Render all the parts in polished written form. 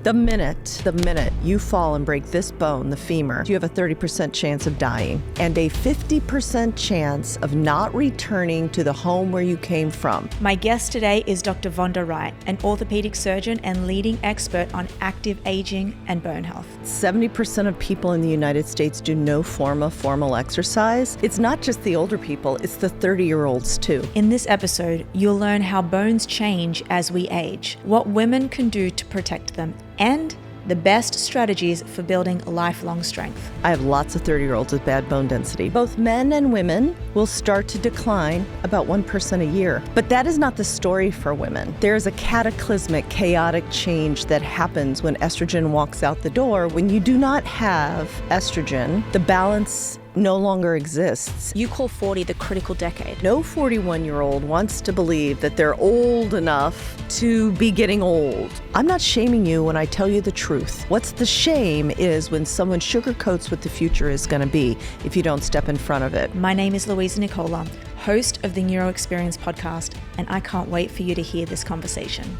The minute you fall and break this bone, the femur, you have a 30% chance of dying and a 50% chance of not returning to the home where you came from. My guest today is Dr. Vonda Wright, an orthopedic surgeon and leading expert on active aging and bone health. 70% of people in the United States do no form of formal exercise. It's not just the older people, it's the 30-year-olds too. In this episode, you'll learn how bones change as we age, what women can do to protect them, and the best strategies for building lifelong strength. I have lots of 30-year-olds with bad bone density. Both men and women will start to decline about 1% a year. But that is not the story for women. There is a cataclysmic, chaotic change that happens when estrogen walks out the door. When you do not have estrogen, the balance no longer exists. You call 40 the critical decade. No 41-year-old wants to believe that they're old enough to be getting old. I'm not shaming you when I tell you the truth. What's the shame is when someone sugarcoats what the future is going to be if you don't step in front of it. My name is Louisa Nicola, host of the Neuro Experience podcast, and I can't wait for you to hear this conversation.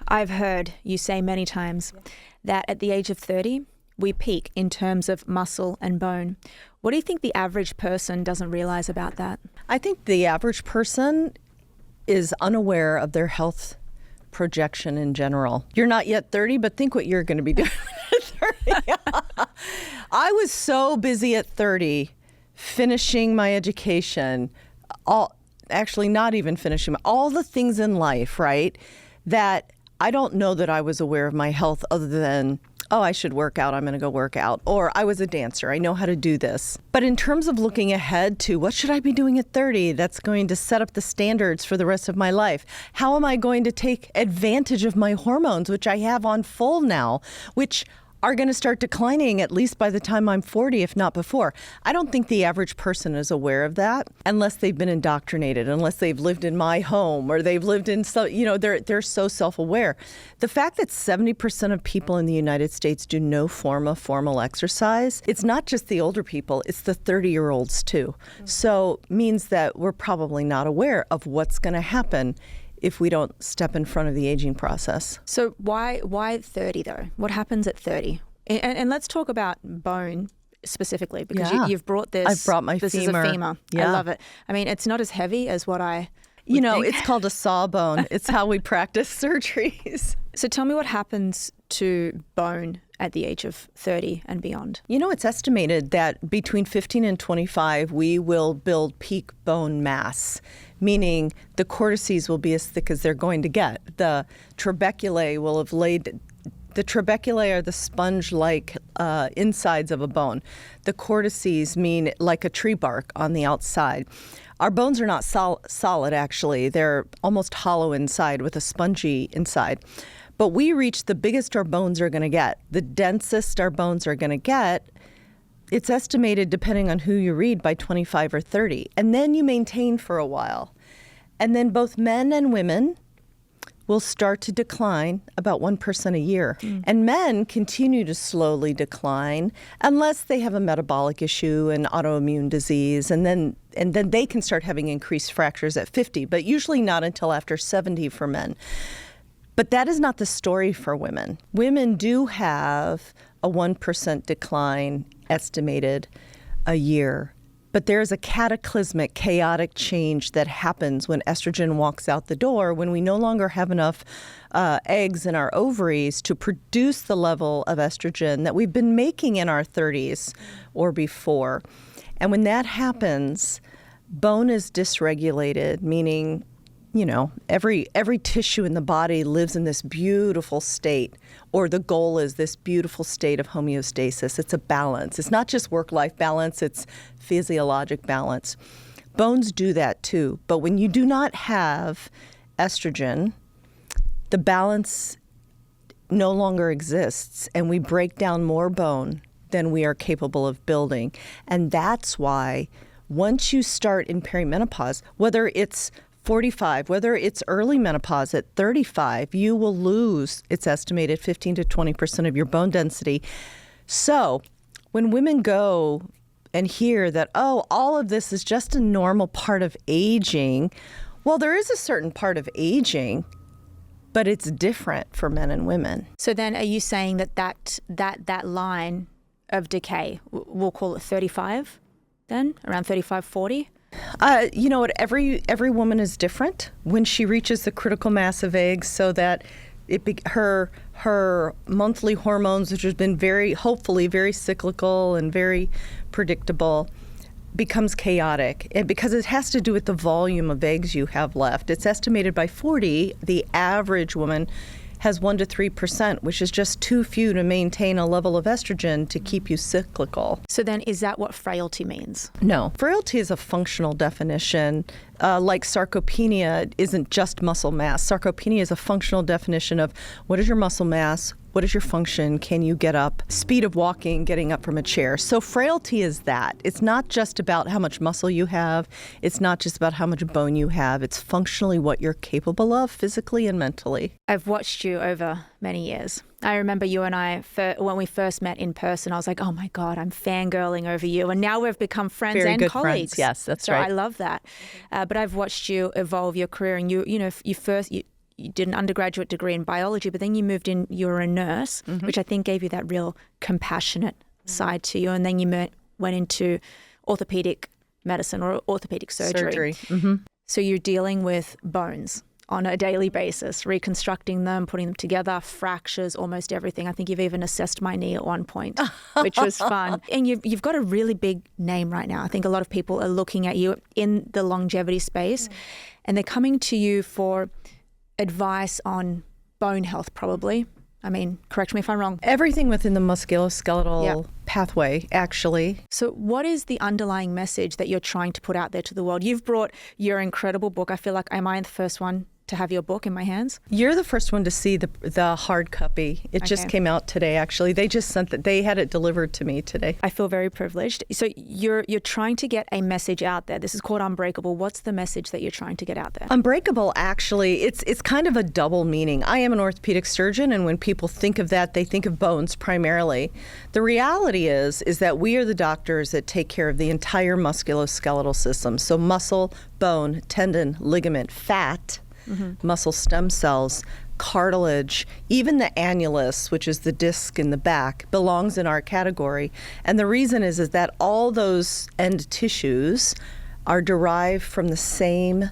I've heard you say many times that at the age of 30, we peak in terms of muscle and bone. What do you think the average person doesn't realize about that? I think the average person is unaware of their health projection in general. You're not yet 30, but think what you're going to be doing at 30. I was so busy at 30 finishing my education, not even finishing, all the things in life, right, that I don't know that I was aware of my health other than, oh, I should work out, I'm going to go work out. Or I was a dancer, I know how to do this. But in terms of looking ahead to what should I be doing at 30 that's going to set up the standards for the rest of my life? How am I going to take advantage of my hormones, which I have on full now, which are going to start declining at least by the time I'm 40, if not before. I don't think the average person is aware of that unless they've been indoctrinated, unless they've lived in my home or they've lived in, they're so self-aware. The fact that 70% of people in the United States do no form of formal exercise, it's not just the older people, it's the 30-year-olds too. So means that we're probably not aware of what's going to happen if we don't step in front of the aging process. So why 30 though? What happens at 30? And let's talk about bone specifically because you've brought this. I've brought my this femur. This is a femur. Yeah. I love it. I mean, it's not as heavy as what I would think. It's called a sawbone. It's how we practice surgeries. So tell me what happens to bone at the age of 30 and beyond. It's estimated that between 15 and 25, we will build peak bone mass, meaning the cortices will be as thick as they're going to get. The trabeculae will have laid. The trabeculae are the sponge-like insides of a bone. The cortices mean like a tree bark on the outside. Our bones are not solid, actually. They're almost hollow inside with a spongy inside. But we reach the biggest our bones are going to get, the densest our bones are going to get. It's estimated, depending on who you read, by 25 or 30. And then you maintain for a while. And then both men and women will start to decline about 1% a year. And men continue to slowly decline unless they have a metabolic issue and autoimmune disease. And then they can start having increased fractures at 50, but usually not until after 70 for men. But that is not the story for women. Women do have a 1% decline estimated a year. But there's a cataclysmic, chaotic change that happens when estrogen walks out the door, when we no longer have enough eggs in our ovaries to produce the level of estrogen that we've been making in our 30s or before. And when that happens, bone is dysregulated, meaning every tissue in the body lives in this beautiful state, or the goal is this beautiful state of homeostasis. It's a balance. It's not just work-life balance, it's physiologic balance. Bones do that too, but when you do not have estrogen, the balance no longer exists, and we break down more bone than we are capable of building. And that's why once you start in perimenopause, whether it's 45, whether it's early menopause at 35, you will lose, it's estimated, 15 to 20% of your bone density. So when women go and hear that, oh, all of this is just a normal part of aging, well, there is a certain part of aging but it's different for men and women. So then are you saying that line of decay, we'll call it 35 then, around 35, 40? You know what, every woman is different when she reaches the critical mass of eggs, so that her monthly hormones, which has been hopefully very cyclical and very predictable, becomes chaotic. And because it has to do with the volume of eggs you have left. It's estimated by 40, the average woman has 1 to 3%, which is just too few to maintain a level of estrogen to keep you cyclical. So then is that what frailty means? No. Frailty is a functional definition. Like sarcopenia isn't just muscle mass. Sarcopenia is a functional definition of what is your muscle mass, what is your function, can you get up, speed of walking, getting up from a chair. So frailty is that. It's not just about how much muscle you have. It's not just about how much bone you have. It's functionally what you're capable of physically and mentally. I've watched you over many years. I remember you and I, when we first met in person, I was like, oh my God, I'm fangirling over you. And now we've become friends Very and good colleagues. Friends. Yes, that's so right. I love that. But I've watched you evolve your career, and you did an undergraduate degree in biology, but then you moved in, you were a nurse, which I think gave you that real compassionate side to you. And then you went into orthopedic medicine or orthopedic surgery. So you're dealing with bones on a daily basis, reconstructing them, putting them together, fractures, almost everything. I think you've even assessed my knee at one point, which was fun. And you've got a really big name right now. I think a lot of people are looking at you in the longevity space, and they're coming to you for advice on bone health, probably. I mean, correct me if I'm wrong. Everything within the musculoskeletal pathway, actually. So what is the underlying message that you're trying to put out there to the world? You've brought your incredible book. I feel like, am I the first one to have your book in my hands? You're the first one to see the hard copy. It just came out today, actually. They just they had it delivered to me today. I feel very privileged. So you're trying to get a message out there. This is called Unbreakable. What's the message that you're trying to get out there? Unbreakable, actually, it's kind of a double meaning. I am an orthopedic surgeon, and when people think of that, they think of bones primarily. The reality is that we are the doctors that take care of the entire musculoskeletal system. So muscle, bone, tendon, ligament, fat, muscle stem cells, cartilage, even the annulus, which is the disc in the back, belongs in our category. And the reason is that all those end tissues are derived from the same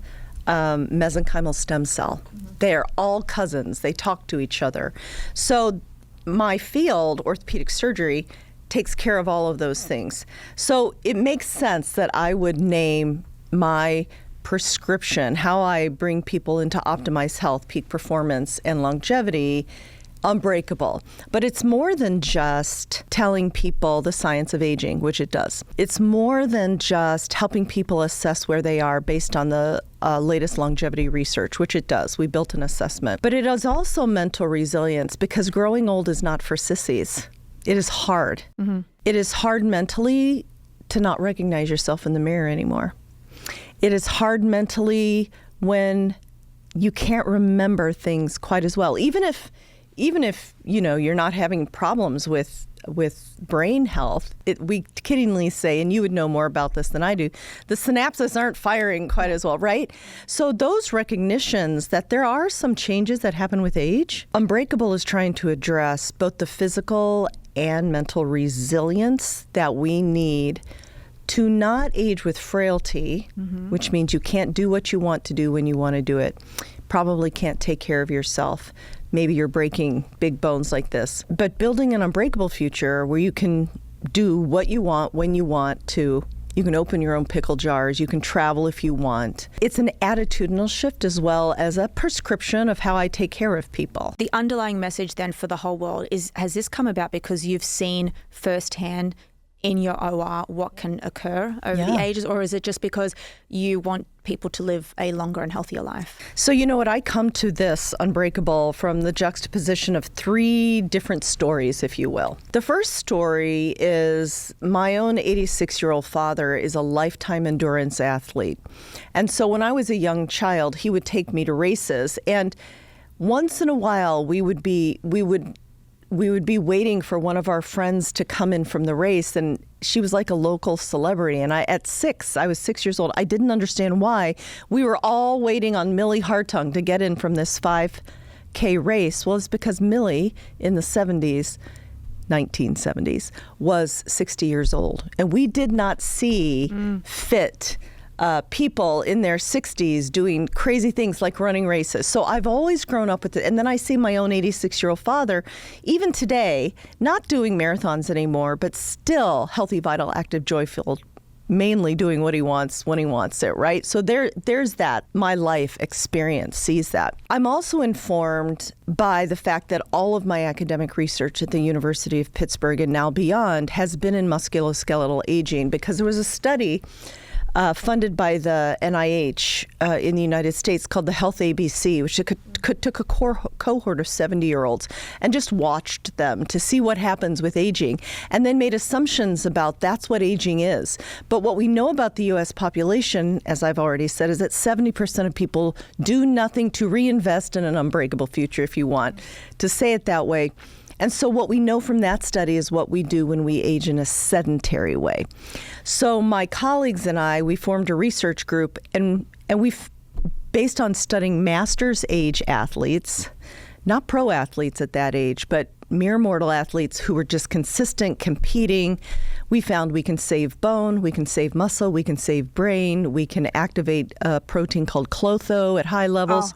mesenchymal stem cell. They are all cousins. They talk to each other. So my field, orthopedic surgery, takes care of all of those things. So it makes sense that I would name my prescription, how I bring people into optimized health, peak performance, and longevity, Unbreakable. But it's more than just telling people the science of aging, which it does. It's more than just helping people assess where they are based on the latest longevity research, which it does. We built an assessment. But it is also mental resilience, because growing old is not for sissies. It is hard. It is hard mentally to not recognize yourself in the mirror anymore. It is hard mentally when you can't remember things quite as well. Even if you know you're not having problems with brain health, we kiddingly say, and you would know more about this than I do, the synapses aren't firing quite as well, right? So those recognitions that there are some changes that happen with age, Unbreakable is trying to address both the physical and mental resilience that we need to not age with frailty, which means you can't do what you want to do when you want to do it. Probably can't take care of yourself. Maybe you're breaking big bones like this. But building an unbreakable future where you can do what you want when you want to. You can open your own pickle jars. You can travel if you want. It's an attitudinal shift as well as a prescription of how I take care of people. The underlying message then for the whole world is, has this come about because you've seen firsthand in your OR what can occur over the ages, or is it just because you want people to live a longer and healthier life? So you know what, I come to this Unbreakable from the juxtaposition of 3 different stories, if you will. The first story is my own 86-year-old father is a lifetime endurance athlete. And so when I was a young child, he would take me to races, and once in a while we would be waiting for one of our friends to come in from the race, and she was like a local celebrity. And I was 6 years old. I didn't understand why. We were all waiting on Millie Hartung to get in from this 5K K race? Well, it's because Millie in the 1970s, was 60 years old. And we did not see fit people in their 60s doing crazy things like running races. So I've always grown up with it. And then I see my own 86-year-old father, even today, not doing marathons anymore, but still healthy, vital, active, joy-filled, mainly doing what he wants when he wants it, right? So there's that. My life experience sees that. I'm also informed by the fact that all of my academic research at the University of Pittsburgh and now beyond has been in musculoskeletal aging, because there was a study funded by the NIH in the United States called the Health ABC, which took a cohort of 70-year-olds and just watched them to see what happens with aging, and then made assumptions about that's what aging is. But what we know about the U.S. population, as I've already said, is that 70% of people do nothing to reinvest in an unbreakable future, if you want to say it that way. And so what we know from that study is what we do when we age in a sedentary way. So my colleagues and I, we formed a research group, and we've, based on studying master's age athletes, not pro athletes at that age, but mere mortal athletes who were just consistent, competing. We found we can save bone, we can save muscle, we can save brain, we can activate a protein called Klotho at high levels.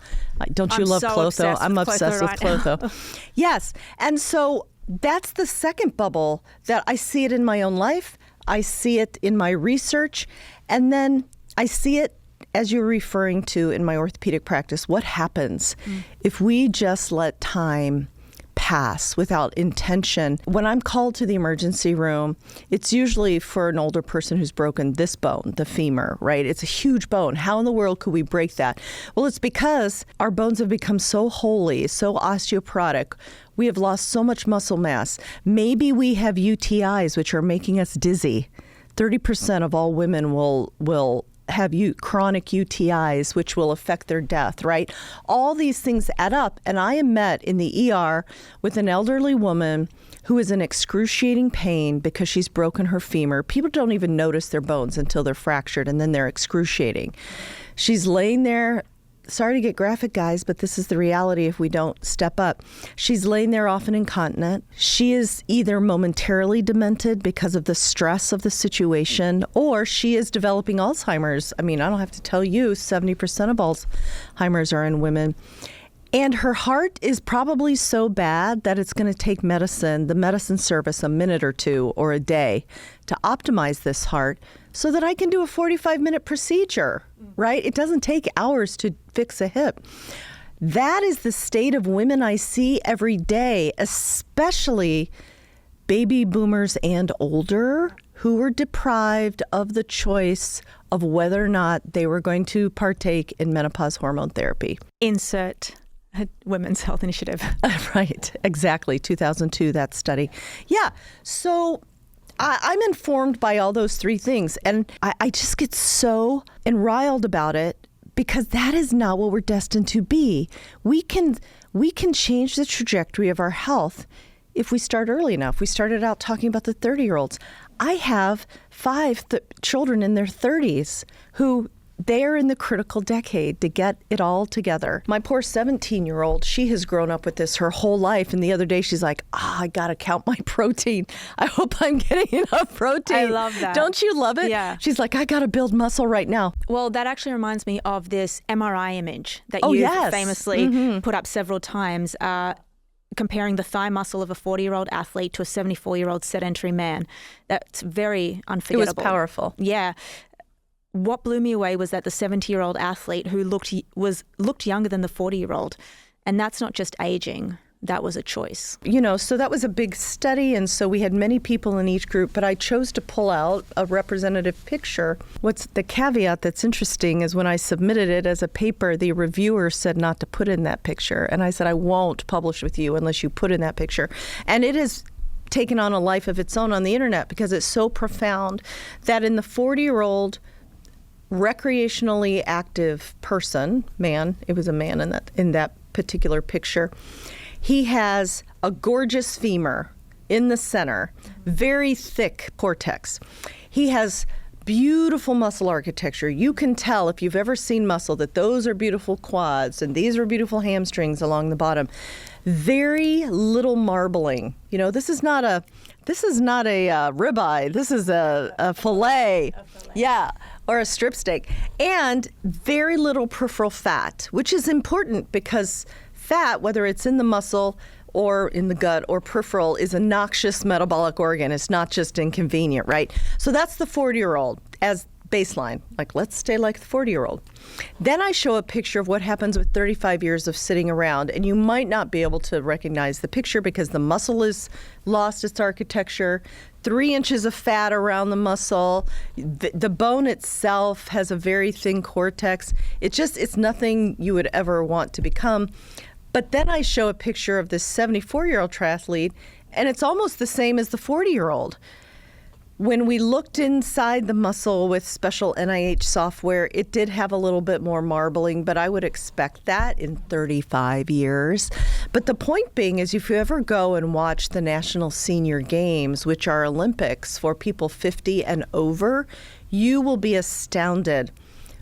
Don't you love Klotho? I'm obsessed with Klotho. Yes. And so that's the second bubble that I see it in my own life. I see it in my research. And then I see it, as you're referring to, in my orthopedic practice. What happens if we just let time pass without intention? When I'm called to the emergency room, it's usually for an older person who's broken this bone, the femur, right? It's a huge bone. How in the world could we break that? Well, it's because our bones have become so holey, so osteoporotic. We have lost so much muscle mass. Maybe we have UTIs, which are making us dizzy. 30% of all women will have chronic UTIs, which will affect their death, right? All these things add up. And I am met in the ER with an elderly woman who is in excruciating pain because she's broken her femur. People don't even notice their bones until they're fractured, and then they're excruciating. She's laying there. Sorry to get graphic, guys, but this is the reality if we don't step up. She's laying there often incontinent. She is either momentarily demented because of the stress of the situation, or she is developing Alzheimer's. I mean, I don't have to tell you, 70% of Alzheimer's are in women. And her heart is probably so bad that it's going to take the medicine service, a minute or two or a day to optimize this heart so that I can do a 45-minute procedure, right? It doesn't take hours to fix a hip. That is the state of women I see every day, especially baby boomers and older who were deprived of the choice of whether or not they were going to partake in menopause hormone therapy. Insert Women's Health Initiative. Right, exactly, 2002, that study. Yeah, so I'm informed by all those three things, and I just get so enriled about it because that is not what we're destined to be. We can change the trajectory of our health if we start early enough. We started out talking about the 30-year-olds. I have 5 children in their 30s who they're in the critical decade to get it all together. My poor 17-year-old, she has grown up with this her whole life. And the other day she's like, I got to count my protein. I hope I'm getting enough protein. I love that. Don't you love it? Yeah. She's like, I got to build muscle right now. Well, that actually reminds me of this MRI image that you've famously put up several times, comparing the thigh muscle of a 40-year-old athlete to a 74-year-old sedentary man. That's very unforgettable. It was powerful. Yeah. What blew me away was that the 70-year-old athlete who looked younger than the 40-year-old. And that's not just aging. That was a choice. So that was a big study, and so we had many people in each group, but I chose to pull out a representative picture. What's the caveat that's interesting is when I submitted it as a paper, the reviewer said not to put in that picture. And I said, I won't publish with you unless you put in that picture. And it has taken on a life of its own on the internet because it's so profound that in the 40-year-old recreationally active person, man, it was a man in that particular picture, he has a gorgeous femur in the center, very thick cortex. He has beautiful muscle architecture. You can tell if you've ever seen muscle that those are beautiful quads and these are beautiful hamstrings along the bottom. Very little marbling. You know, this is not a ribeye. This is a fillet. Yeah, or a strip steak. And very little peripheral fat, which is important because fat, whether it's in the muscle or in the gut or peripheral, is a noxious metabolic organ. It's not just inconvenient, right? So that's the 40-year-old as baseline. Like, let's stay like the 40-year-old. Then I show a picture of what happens with 35 years of sitting around, and you might not be able to recognize the picture because the muscle is lost its architecture, 3 inches of fat around the muscle. The bone itself has a very thin cortex. It's nothing you would ever want to become. But then I show a picture of this 74-year-old triathlete, and it's almost the same as the 40-year-old. When we looked inside the muscle with special NIH software, it did have a little bit more marbling, but I would expect that in 35 years. But the point being is if you ever go and watch the National Senior Games, which are Olympics for people 50 and over, you will be astounded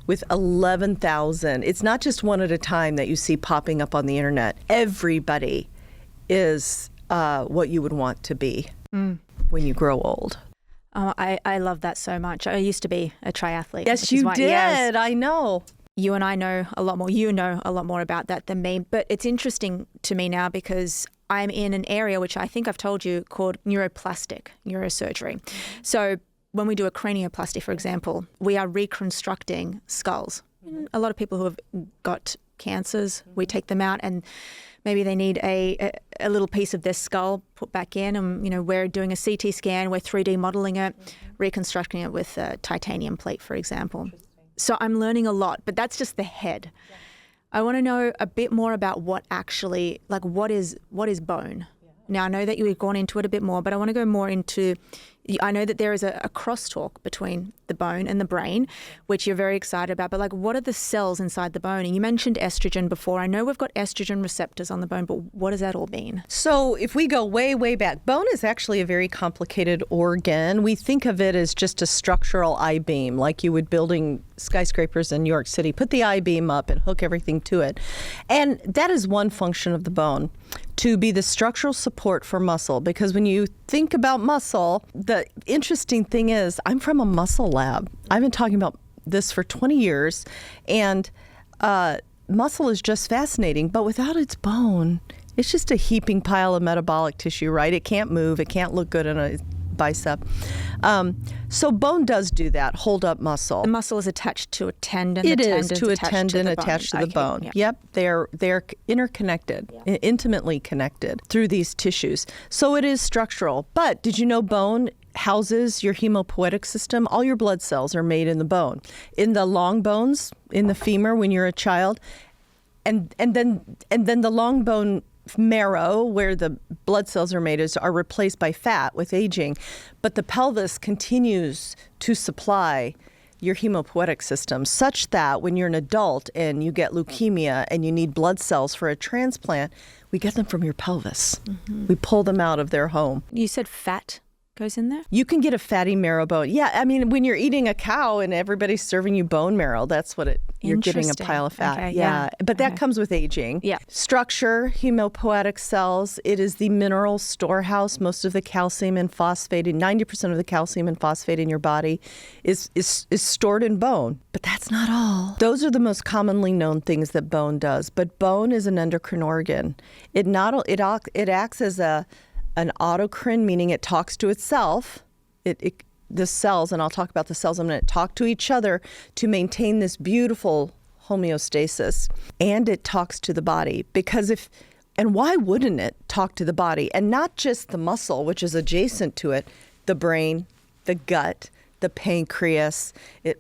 with 11,000. It's not just one at a time that you see popping up on the internet. Everybody is what you would want to be when you grow old. Oh, I love that so much. I used to be a triathlete. Yes, you did. Yes. I know. You and I know a lot more. You know a lot more about that than me. But it's interesting to me now because I'm in an area which I think I've told you called neuroplastic neurosurgery. So when we do a cranioplasty, for example, we are reconstructing skulls. A lot of people who have got cancers, we take them out and maybe they need a little piece of their skull put back in, and we're doing a CT scan, we're 3D modeling it, reconstructing it with a titanium plate, for example. So I'm learning a lot, but that's just the head. Yeah. I want to know a bit more about what actually, like what is bone? Yeah. Now I know that you've gone into it a bit more, but I want to go more into, I know that there is a crosstalk between the bone and the brain, which you're very excited about, but like what are the cells inside the bone? And you mentioned estrogen before. I know we've got estrogen receptors on the bone, but what does that all mean? So if we go way, way back, bone is actually a very complicated organ. We think of it as just a structural I-beam, like you would building skyscrapers in New York City. Put the I-beam up and hook everything to it. And that is one function of the bone, to be the structural support for muscle. Because when you think about muscle, the interesting thing is I'm from a muscle lab. I've been talking about this for 20 years, and muscle is just fascinating. But without its bone, it's just a heaping pile of metabolic tissue, right? It can't move. It can't look good in a bicep. So bone does do that, hold up muscle. The muscle is attached to a tendon. It is to a tendon attached to the bone. Yeah. Yep, they're interconnected, intimately connected through these tissues. So it is structural. But did you know bone houses your hemopoietic system? All your blood cells are made in the bone. In the long bones, in the femur when you're a child, and then the long bone marrow, where the blood cells are made, are replaced by fat with aging. But the pelvis continues to supply your hemopoietic system such that when you're an adult and you get leukemia and you need blood cells for a transplant, we get them from your pelvis. Mm-hmm. We pull them out of their home. You said fat goes in there? You can get a fatty marrow bone. Yeah, I mean, when you're eating a cow and everybody's serving you bone marrow, that's what you're getting a pile of fat. Okay, yeah. But that comes with aging. Yeah. Structure, hemopoietic cells. It is the mineral storehouse. Most of the calcium and phosphate, 90% of the calcium and phosphate in your body is stored in bone. But that's not all. Those are the most commonly known things that bone does. But bone is an endocrine organ. It acts as an autocrine, meaning it talks to itself. The cells, and I'll talk about the cells in a minute, talk to each other to maintain this beautiful homeostasis. And it talks to the body and why wouldn't it talk to the body? And not just the muscle, which is adjacent to it, the brain, the gut, the pancreas.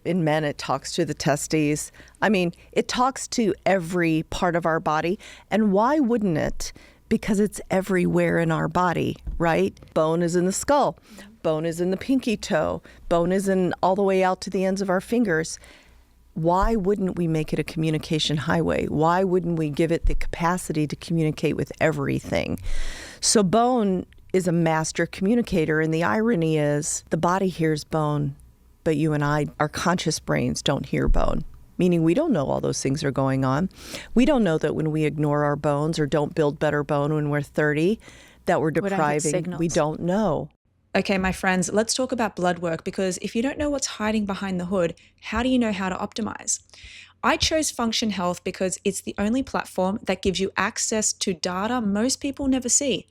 In men, it talks to the testes. I mean, it talks to every part of our body. And why wouldn't it? Because it's everywhere in our body, right? Bone is in the skull. Bone is in the pinky toe. Bone is in all the way out to the ends of our fingers. Why wouldn't we make it a communication highway? Why wouldn't we give it the capacity to communicate with everything? So bone is a master communicator, and the irony is the body hears bone, but you and I, our conscious brains don't hear bone. Meaning we don't know all those things are going on. We don't know that when we ignore our bones or don't build better bone when we're 30, that we're depriving. We don't know. Okay, my friends, let's talk about blood work, because if you don't know what's hiding behind the hood, how do you know how to optimize? I chose Function Health because it's the only platform that gives you access to data most people never see,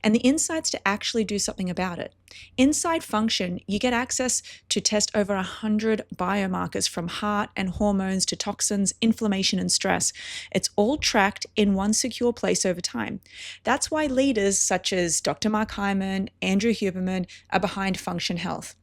and the insights to actually do something about it. Inside Function, you get access to test over 100 biomarkers, from heart and hormones to toxins, inflammation, and stress. It's all tracked in one secure place over time. That's why leaders such as Dr. Mark Hyman, Andrew Huberman are behind Function Health.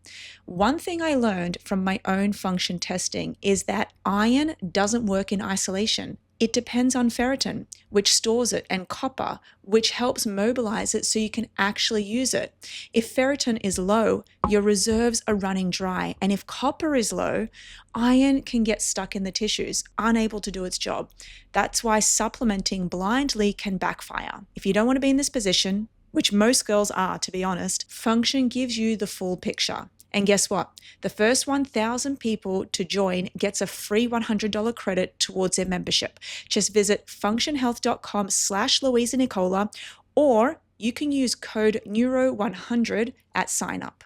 One thing I learned from my own function testing is that iron doesn't work in isolation. It depends on ferritin, which stores it, and copper, which helps mobilize it so you can actually use it. If ferritin is low, your reserves are running dry. And if copper is low, iron can get stuck in the tissues, unable to do its job. That's why supplementing blindly can backfire. If you don't want to be in this position, which most girls are, to be honest, Function gives you the full picture. And guess what? The first 1,000 people to join gets a free $100 credit towards their membership. Just visit functionhealth.com/Louisa Nicola, or you can use code NEURO100 at sign up.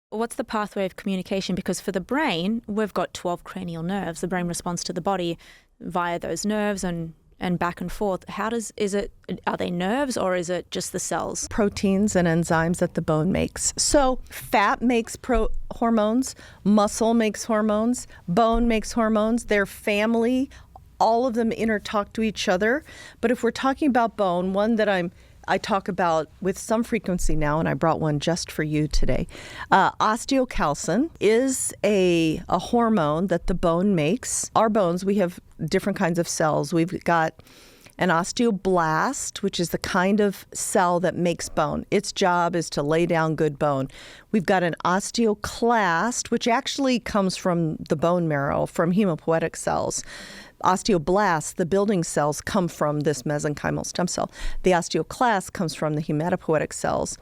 What's the pathway of communication? Because for the brain, we've got 12 cranial nerves. The brain responds to the body via those nerves and back and forth. Are they nerves, or is it just the cells? Proteins and enzymes that the bone makes. So fat makes hormones, muscle makes hormones, bone makes hormones. They're family. All of them intertalk to each other. But if we're talking about bone, one that I talk about with some frequency now, and I brought one just for you today. Osteocalcin is a hormone that the bone makes. Our bones, we have different kinds of cells. We've got an osteoblast, which is the kind of cell that makes bone. Its job is to lay down good bone. We've got an osteoclast, which actually comes from the bone marrow, from hematopoietic cells. Osteoblasts, the building cells, come from this mesenchymal stem cell. The osteoclast comes from the hematopoietic cells.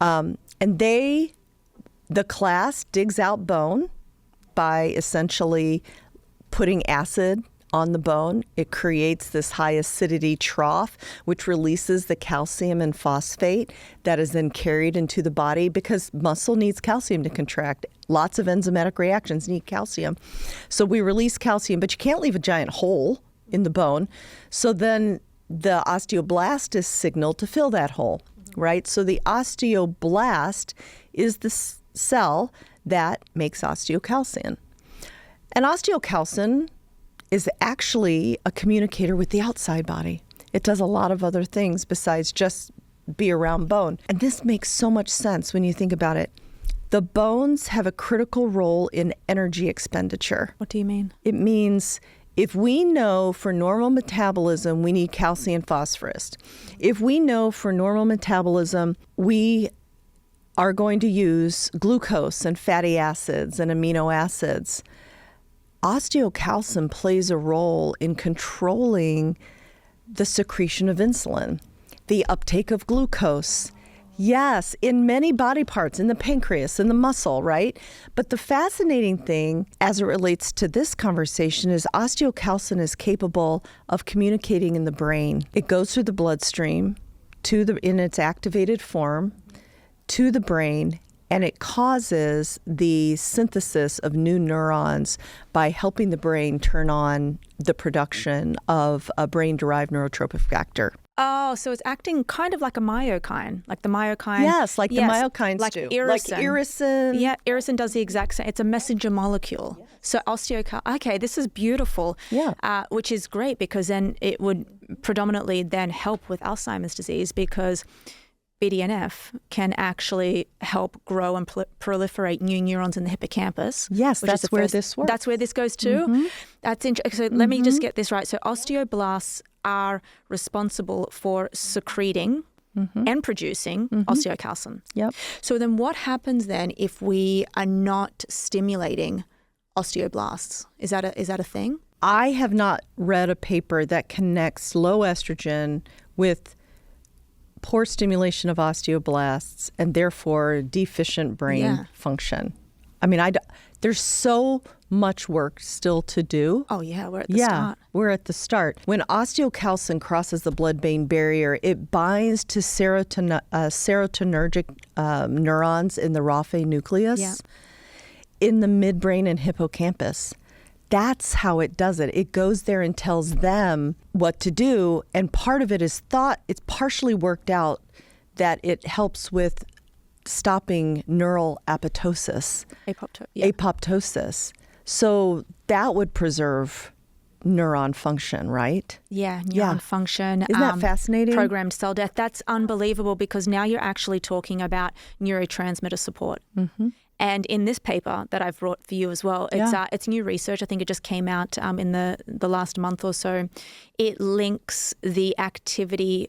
And the clast digs out bone by essentially putting acid on the bone. It creates this high acidity trough, which releases the calcium and phosphate that is then carried into the body, because muscle needs calcium to contract. Lots of enzymatic reactions need calcium. So we release calcium, but you can't leave a giant hole in the bone. So then the osteoblast is signaled to fill that hole, right? So the osteoblast is the cell that makes osteocalcin. And osteocalcin is actually a communicator with the outside body. It does a lot of other things besides just be around bone. And this makes so much sense when you think about it. The bones have a critical role in energy expenditure. What do you mean? It means if we know for normal metabolism, we need calcium and phosphorus. If we know for normal metabolism, we are going to use glucose and fatty acids and amino acids. Osteocalcin plays a role in controlling the secretion of insulin, the uptake of glucose. Yes, in many body parts, in the pancreas, in the muscle, right? But the fascinating thing as it relates to this conversation is osteocalcin is capable of communicating in the brain. It goes through the bloodstream in its activated form to the brain, and it causes the synthesis of new neurons by helping the brain turn on the production of a brain-derived neurotrophic factor. Oh, so it's acting kind of like a myokine, like the myokine. Yes, like the myokines like do. Irisin. Like irisin. Yeah, irisin does the exact same. It's a messenger molecule. Yes. So osteocalcin, okay, this is beautiful. Yeah. Which is great, because then it would predominantly then help with Alzheimer's disease, because BDNF can actually help grow and proliferate new neurons in the hippocampus. Yes, that's where this works. That's where this goes to? Mm-hmm. That's interesting. So let me just get this right. So osteoblasts are responsible for secreting and producing osteocalcin. Yep. So then what happens then if we are not stimulating osteoblasts? Is that a thing? I have not read a paper that connects low estrogen with poor stimulation of osteoblasts and therefore deficient brain function. I mean, there's so much work still to do. Oh, yeah, we're at the start. We're at the start. When osteocalcin crosses the blood-brain barrier, it binds to serotonergic neurons in the Raphe nucleus, in the midbrain and hippocampus. That's how it does it. It goes there and tells them what to do, and part of it is thought. It's partially worked out that it helps with stopping neural apoptosis. Apoptosis. So that would preserve neuron function, right? Yeah, neuron function. Isn't that fascinating? Programmed cell death. That's unbelievable, because now you're actually talking about neurotransmitter support. Mm-hmm. And in this paper that I've brought for you as well, it's new research. I think it just came out in the last month or so. It links the activity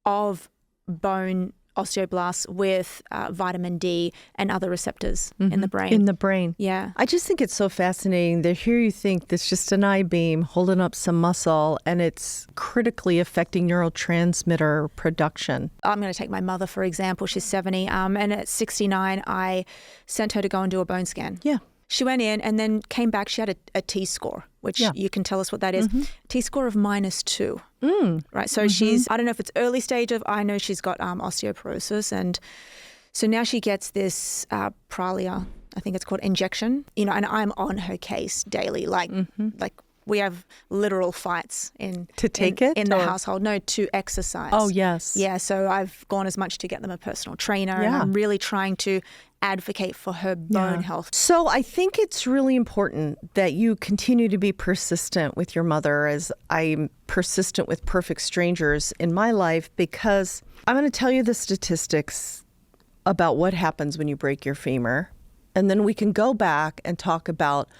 of bone osteoblasts with vitamin D and other receptors in the brain. In the brain. Yeah. I just think it's so fascinating that here you think it's just an I-beam holding up some muscle, and it's critically affecting neurotransmitter production. I'm going to take my mother, for example. She's 70, and at 69, I sent her to go and do a bone scan. Yeah. She went in and then came back. She had a T-score, which you can tell us what that is. T-score of -2. Right. So she's, I don't know if it's early stage of, I know she's got osteoporosis. And so now she gets this Prolia, I think it's called, injection, and I'm on her case daily. Like we have literal fights in the household. No, to exercise. Oh, yes. Yeah. So I've gone as much to get them a personal trainer, and I'm really trying to advocate for her bone health. So I think it's really important that you continue to be persistent with your mother, as I'm persistent with perfect strangers in my life, because I'm going to tell you the statistics about what happens when you break your femur. And then we can go back and talk about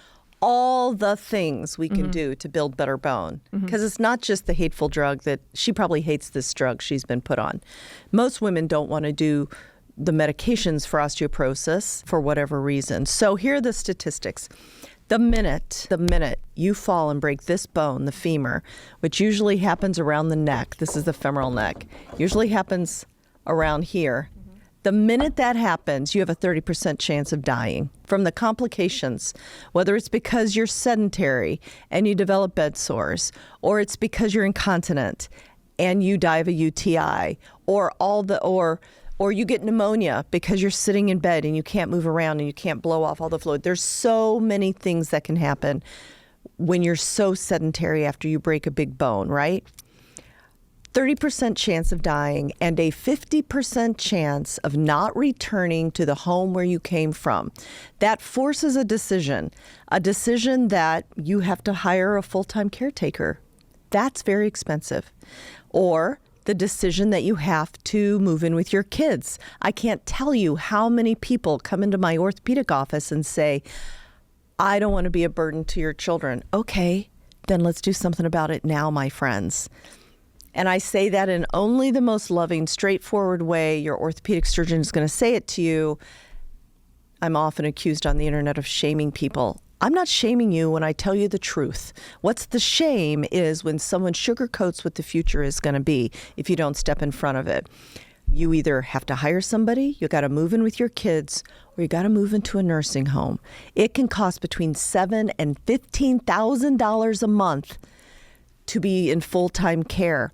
all the things we can do to build better bone. Because it's not just the hateful drug that she probably hates, this drug she's been put on. Most women don't want to do the medications for osteoporosis for whatever reason. So here are the statistics. The minute you fall and break this bone, the femur, which usually happens around the neck, this is the femoral neck, usually happens around here. The minute that happens, you have a 30% chance of dying from the complications, whether it's because you're sedentary and you develop bed sores, or it's because you're incontinent and you die of a UTI, or you get pneumonia because you're sitting in bed and you can't move around and you can't blow off all the fluid. There's so many things that can happen when you're so sedentary after you break a big bone, right? 30% chance of dying and a 50% chance of not returning to the home where you came from. That forces a decision that you have to hire a full-time caretaker. That's very expensive. Or the decision that you have to move in with your kids. I can't tell you how many people come into my orthopedic office and say, I don't want to be a burden to your children. Okay, then let's do something about it now, my friends. And I say that in only the most loving, straightforward way your orthopedic surgeon is going to say it to you. I'm often accused on the internet of shaming people. I'm not shaming you when I tell you the truth. What's the shame is when someone sugarcoats what the future is going to be if you don't step in front of it. You either have to hire somebody, you got to move in with your kids, or you got to move into a nursing home. It can cost between $7,000 and $15,000 a month to be in full-time care.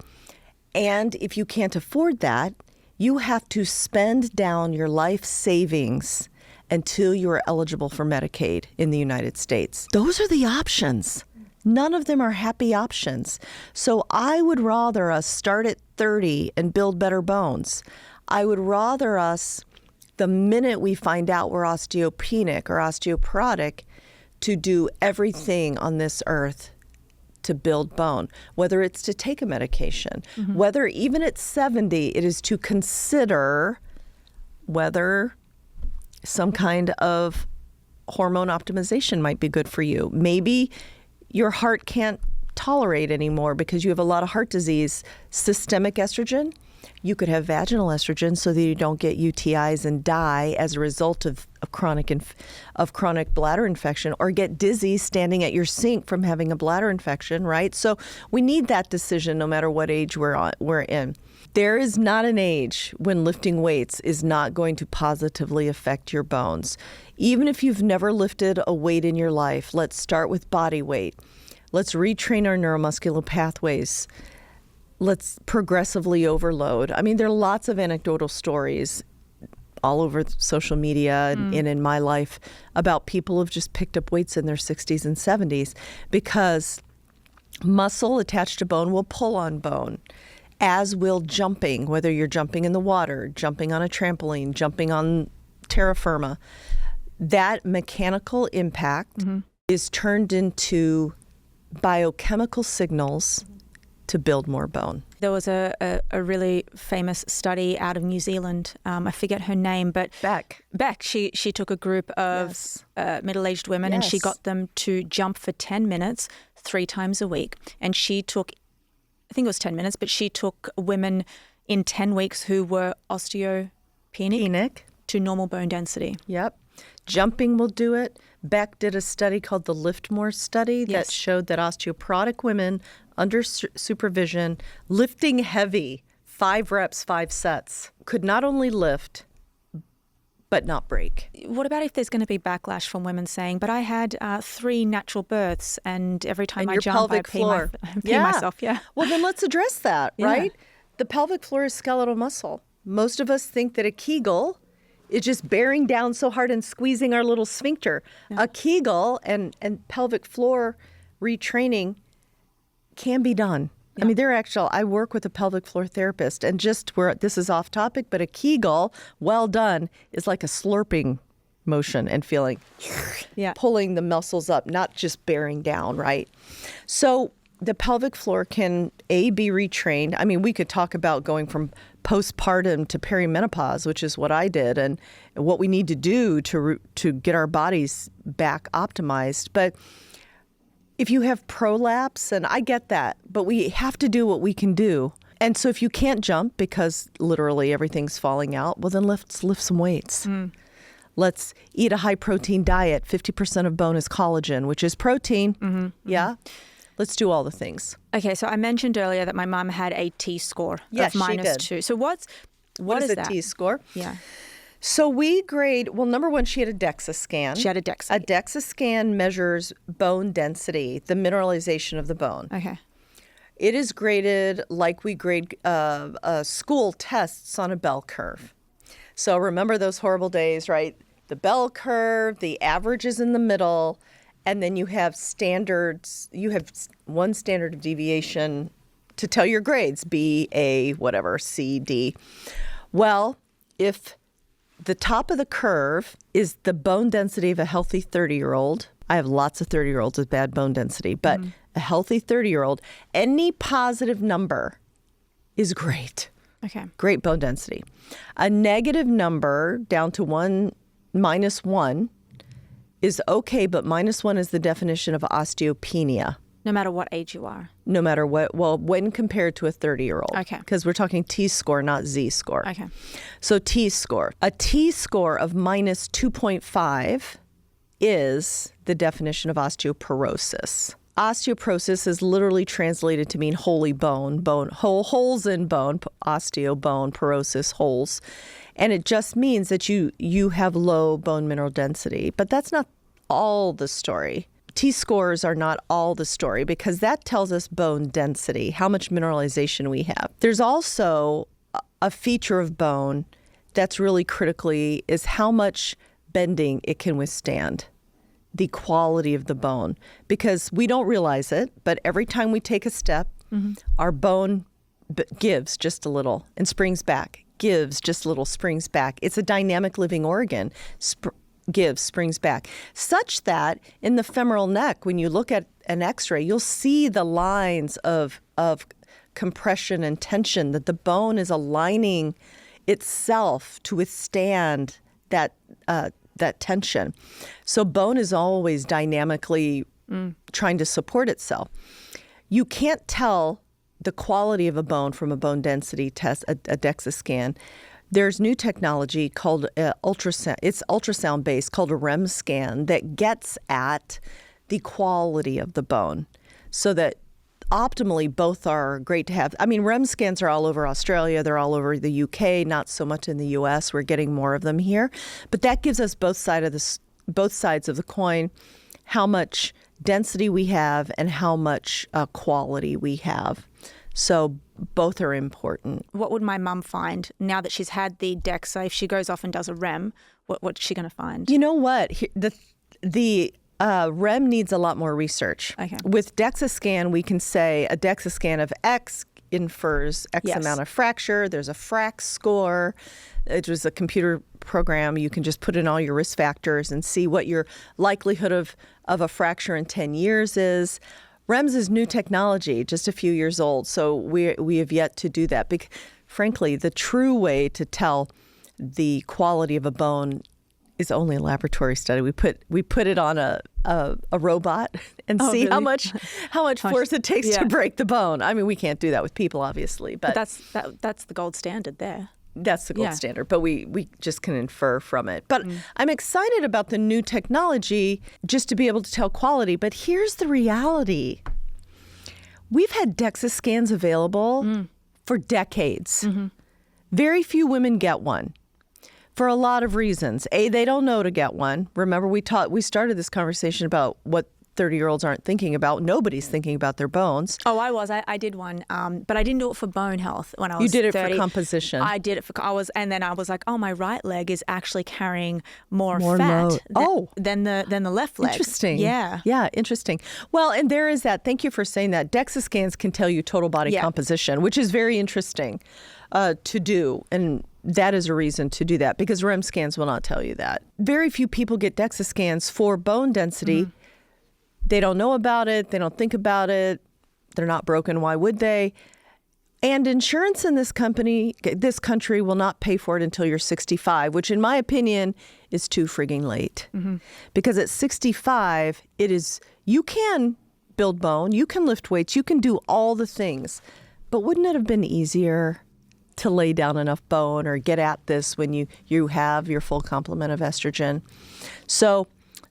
And if you can't afford that, you have to spend down your life savings until you are eligible for Medicaid in the United States. Those are the options. None of them are happy options. So I would rather us start at 30 and build better bones. I would rather us, the minute we find out we're osteopenic or osteoporotic, to do everything on this earth to build bone, whether it's to take a medication, whether even at 70, it is to consider whether some kind of hormone optimization might be good for you. Maybe your heart can't tolerate anymore because you have a lot of heart disease. Systemic estrogen, You could have vaginal estrogen so that you don't get UTIs and die as a result of chronic bladder infection, or get dizzy standing at your sink from having a bladder infection, right? So we need that decision no matter what age we're in. There is not an age when lifting weights is not going to positively affect your bones. Even if you've never lifted a weight in your life, let's start with body weight. Let's retrain our neuromuscular pathways. Let's progressively overload. I mean, there are lots of anecdotal stories all over social media and in my life about people who've just picked up weights in their 60s and 70s because muscle attached to bone will pull on bone, as will jumping, whether you're jumping in the water, jumping on a trampoline, jumping on terra firma. That mechanical impact is turned into biochemical signals to build more bone. There was a really famous study out of New Zealand. I forget her name, but Beck. She took a group of middle-aged women and she got them to jump for 10 minutes 3 times a week. And she took, I think it was 10 minutes, but she took women in 10 weeks who were osteopenic to normal bone density. Yep. Jumping will do it. Beck did a study called the Lift More study that showed that osteoporotic women under supervision, lifting heavy, 5 reps, 5 sets, could not only lift, but not break. What about if there's going to be backlash from women saying, but I had 3 natural births and every time I jump, I pee myself? Yeah. Well, then let's address that, right? The pelvic floor is skeletal muscle. Most of us think that a Kegel is just bearing down so hard and squeezing our little sphincter. Yeah. A Kegel and pelvic floor retraining can be done. Yeah. I mean, I work with a pelvic floor therapist, and this is off topic, but a Kegel, well done, is like a slurping motion and feeling, pulling the muscles up, not just bearing down, right? So the pelvic floor can, be retrained. I mean, we could talk about going from postpartum to perimenopause, which is what I did, and what we need to do to get our bodies back optimized. But if you have prolapse, and I get that, but we have to do what we can do. And so if you can't jump because literally everything's falling out, well, then let's lift some weights. Let's eat a high-protein diet. 50% of bone is collagen, which is protein. Yeah? Let's do all the things. Okay, so I mentioned earlier that my mom had a T-score of -2. So what is that? A T-score? Yeah. So we grade, well, number one, she had a DEXA scan. She had a DEXA. A DEXA scan measures bone density, the mineralization of the bone. Okay. It is graded like we grade school tests on a bell curve. So remember those horrible days, right? The bell curve, the average is in the middle, and then you have standards. You have one standard of deviation to tell your grades, B, A, whatever, C, D. Well, if the top of the curve is the bone density of a healthy 30-year-old. I have lots of 30-year-olds with bad bone density, but a healthy 30-year-old, any positive number is great. Okay. Great bone density. A negative number down to -1 is okay, but -1 is the definition of osteopenia. No matter what age you are. No matter what, well, when compared to a 30-year-old. Okay. Because we're talking T-score, not Z-score. Okay. So T-score. A T-score of -2.5 is the definition of osteoporosis. Osteoporosis is literally translated to mean holy bone, holes in bone, osteo, bone, porosis, holes. And it just means that you have low bone mineral density. But that's not all the story. T-scores are not all the story because that tells us bone density, how much mineralization we have. There's also a feature of bone that's really critically is how much bending it can withstand, the quality of the bone. Because we don't realize it, but every time we take a step, our bone gives just a little and springs back, gives just a little, springs back. It's a dynamic living organ. Gives, springs back, such that in the femoral neck, when you look at an x-ray, you'll see the lines of compression and tension, that the bone is aligning itself to withstand that tension. So bone is always dynamically trying to support itself. You can't tell the quality of a bone from a bone density test, a DEXA scan, there's new technology called ultrasound. It's ultrasound based, called a REM scan, that gets at the quality of the bone, so that optimally both are great to have. I mean, REM scans are all over Australia. They're all over the UK. Not so much in the US. We're getting more of them here, but that gives us both sides of the coin, how much density we have and how much quality we have. So both are important. What would my mum find now that she's had the DEXA? If she goes off and does a REM, what's she going to find? You know what? The REM needs a lot more research. Okay. With DEXA scan, we can say a DEXA scan of X infers X amount of fracture. There's a FRAX score. It was a computer program. You can just put in all your risk factors and see what your likelihood of a fracture in 10 years is. REMS is new technology, just a few years old, so we have yet to do that. Frankly, the true way to tell the quality of a bone is only a laboratory study. We put it on a robot and see really? how much force it takes to break the bone. I mean, we can't do that with people, obviously, but that's the gold standard there. That's the gold standard, but we just can infer from it. But I'm excited about the new technology just to be able to tell quality. But here's the reality. We've had DEXA scans available for decades. Mm-hmm. Very few women get one for a lot of reasons. A, they don't know to get one. Remember, we started this conversation about what 30-year-olds aren't thinking about. Nobody's thinking about their bones. Oh, I did one, but I didn't do it for bone health when I was 30. You did it for composition. I did it and then I was like, oh, my right leg is actually carrying more fat than the left leg. Interesting. Yeah. Yeah, interesting. Well, and there is that. Thank you for saying that. DEXA scans can tell you total body composition, which is very interesting to do. And that is a reason to do that, because REM scans will not tell you that. Very few people get DEXA scans for bone density. They don't know about it. They don't think about it. They're not broken. Why would they? And insurance in this country will not pay for it until you're 65, which in my opinion is too frigging late. Mm-hmm. Because at 65, you can build bone, you can lift weights, you can do all the things. But wouldn't it have been easier to lay down enough bone or get at this when you have your full complement of estrogen? So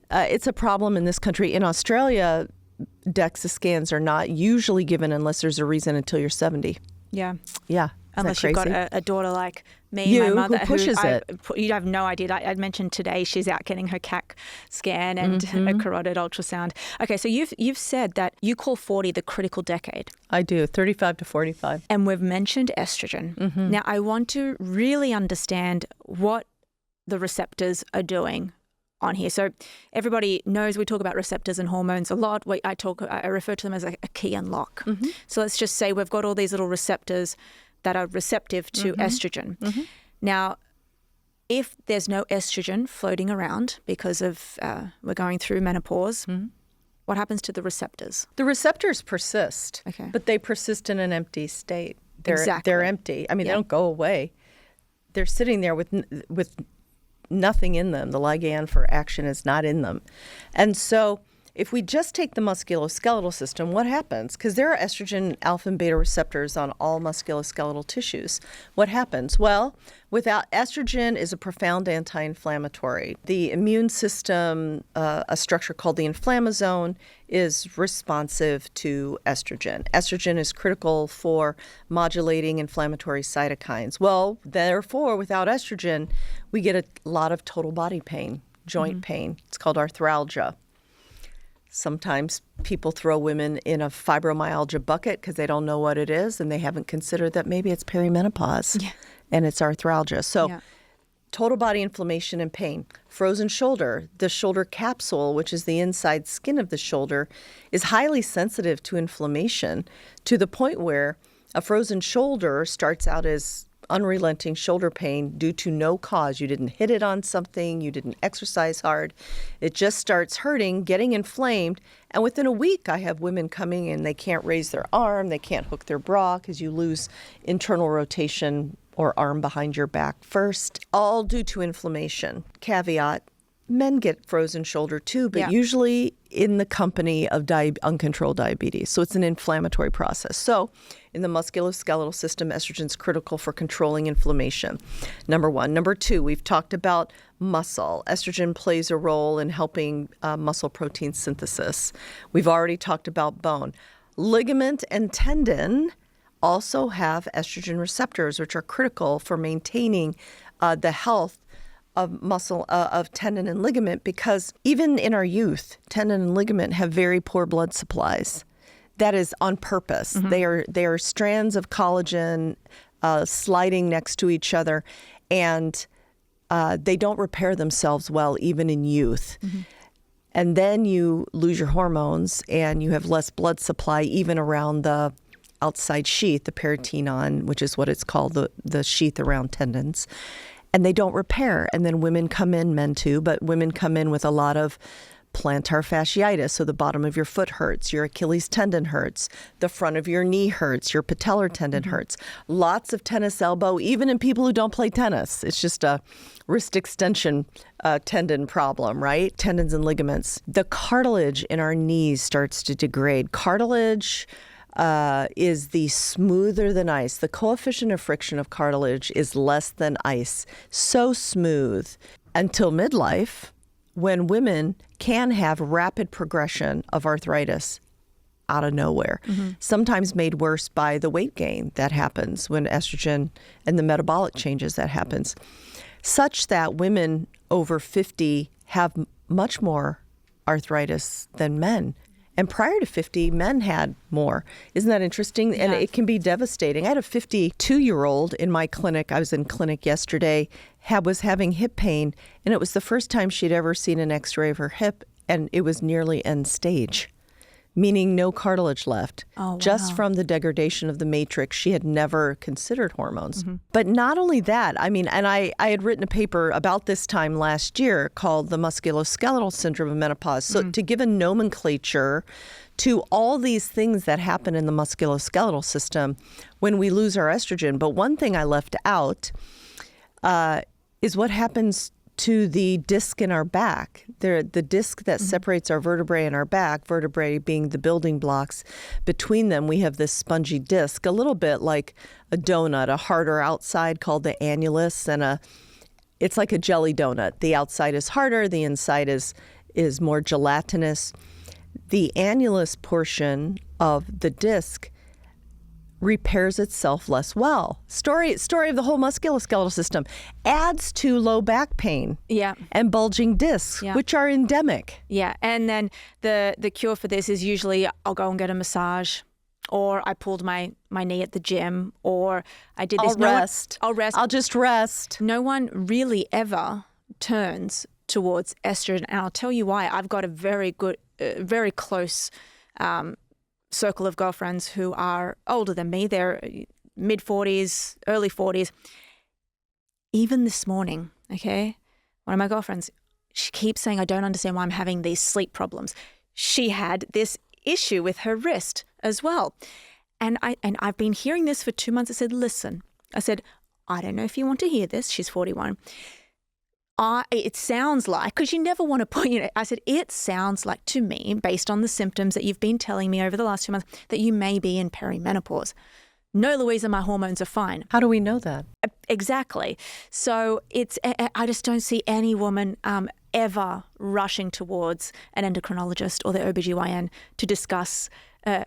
it's a problem in this country. In Australia, DEXA scans are not usually given unless there's a reason until you're 70. Yeah. Yeah. Unless you've got a daughter like me, my mother, who pushes it. You have no idea. I mentioned today she's out getting her CAC scan and a carotid ultrasound. Okay, so you've said that you call 40 the critical decade. I do, 35 to 45. And we've mentioned estrogen. Mm-hmm. Now, I want to really understand what the receptors are doing on here. So everybody knows we talk about receptors and hormones a lot. I refer to them as a key unlock. Mm-hmm. So let's just say we've got all these little receptors that are receptive to estrogen. Mm-hmm. Now, if there's no estrogen floating around because of we're going through menopause, what happens to the receptors? The receptors persist, but they persist in an empty state. They're empty. I mean, they don't go away. They're sitting there with nothing in them. The ligand for action is not in them. And so if we just take the musculoskeletal system, what happens? Because there are estrogen alpha and beta receptors on all musculoskeletal tissues. What happens? Well, estrogen is a profound anti-inflammatory. The immune system, a structure called the inflammasome, is responsive to estrogen. Estrogen is critical for modulating inflammatory cytokines. Well, therefore, without estrogen, we get a lot of total body pain, joint pain. It's called arthralgia. Sometimes people throw women in a fibromyalgia bucket because they don't know what it is, and they haven't considered that maybe it's perimenopause and it's arthralgia. So total body inflammation and pain. Frozen shoulder. The shoulder capsule, which is the inside skin of the shoulder, is highly sensitive to inflammation to the point where a frozen shoulder starts out as unrelenting shoulder pain due to no cause. You didn't hit it on something. You didn't exercise hard. It just starts hurting, getting inflamed. And within a week, I have women coming and they can't raise their arm. They can't hook their bra because you lose internal rotation or arm behind your back first, all due to inflammation. Caveat, men get frozen shoulder too, but usually in the company of uncontrolled diabetes. So it's an inflammatory process. So in the musculoskeletal system, estrogen is critical for controlling inflammation. Number one. Number two, we've talked about muscle. Estrogen plays a role in helping muscle protein synthesis. We've already talked about bone. Ligament and tendon also have estrogen receptors, which are critical for maintaining the health of muscle, of tendon and ligament, because even in our youth, tendon and ligament have very poor blood supplies. That is on purpose. Mm-hmm. They are strands of collagen sliding next to each other, and they don't repair themselves well even in youth. Mm-hmm. And then you lose your hormones, and you have less blood supply even around the outside sheath, the peritoneum, which is what it's called, the sheath around tendons. And they don't repair. And then women come in, men too, but women come in with a lot of plantar fasciitis. So the bottom of your foot hurts, your Achilles tendon hurts, the front of your knee hurts, your patellar tendon hurts. Lots of tennis elbow, even in people who don't play tennis. It's just a wrist extension tendon problem, right? Tendons and ligaments. The cartilage in our knees starts to degrade. Cartilage is the smoother than ice. The coefficient of friction of cartilage is less than ice. So smooth until midlife, when women can have rapid progression of arthritis out of nowhere, sometimes made worse by the weight gain that happens when estrogen and the metabolic changes that happens, such that women over 50 have much more arthritis than men. And prior to 50, men had more. Isn't that interesting? And it can be devastating. I had a 52-year-old in my clinic. I was in clinic yesterday, was having hip pain, and it was the first time she'd ever seen an x-ray of her hip, and it was nearly end stage, meaning no cartilage left. Oh, wow. Just from the degradation of the matrix. She had never considered hormones. Mm-hmm. But not only that, I mean, and I had written a paper about this time last year called the Musculoskeletal Syndrome of Menopause. So to give a nomenclature to all these things that happen in the musculoskeletal system when we lose our estrogen. But one thing I left out is what happens to the disc in our back. The disc that separates our vertebrae and our back, vertebrae being the building blocks. Between them, we have this spongy disc, a little bit like a donut, a harder outside called the annulus, and it's like a jelly donut. The outside is harder, the inside is more gelatinous. The annulus portion of the disc repairs itself less well. Story of the whole musculoskeletal system adds to low back pain and bulging discs, which are endemic. Yeah, and then the cure for this is usually I'll go and get a massage, or I pulled my knee at the gym, or I did this. I'll rest. I'll just rest. No one really ever turns towards estrogen, and I'll tell you why. I've got a very good, very close circle of girlfriends who are older than me. They're mid-40s, early 40s. Even this morning, okay, one of my girlfriends, she keeps saying, I don't understand why I'm having these sleep problems. She had this issue with her wrist as well. And I've been hearing this for 2 months. I said, listen, I don't know if you want to hear this. She's 41. It sounds like, because you never want to put, I said, it sounds like to me, based on the symptoms that you've been telling me over the last few months, that you may be in perimenopause. No, Louisa, my hormones are fine. How do we know that? Exactly. So I just don't see any woman ever rushing towards an endocrinologist or their OBGYN to discuss a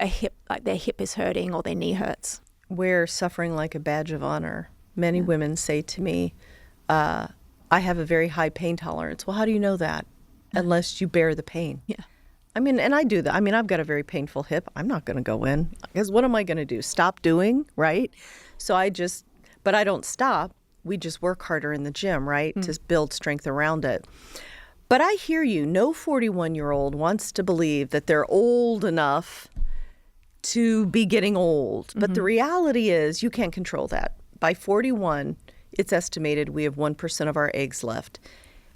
hip, like their hip is hurting or their knee hurts. We're suffering like a badge of honor. Many women say to me, I have a very high pain tolerance. Well, how do you know that? Unless you bear the pain. Yeah. I mean, and I do that. I mean, I've got a very painful hip. I'm not going to go in, because what am I going to do? Stop doing, right? So but I don't stop. We just work harder in the gym, right? To build strength around it. But I hear you. No 41-year-old wants to believe that they're old enough to be getting old. But the reality is you can't control that. By 41, it's estimated we have 1% of our eggs left.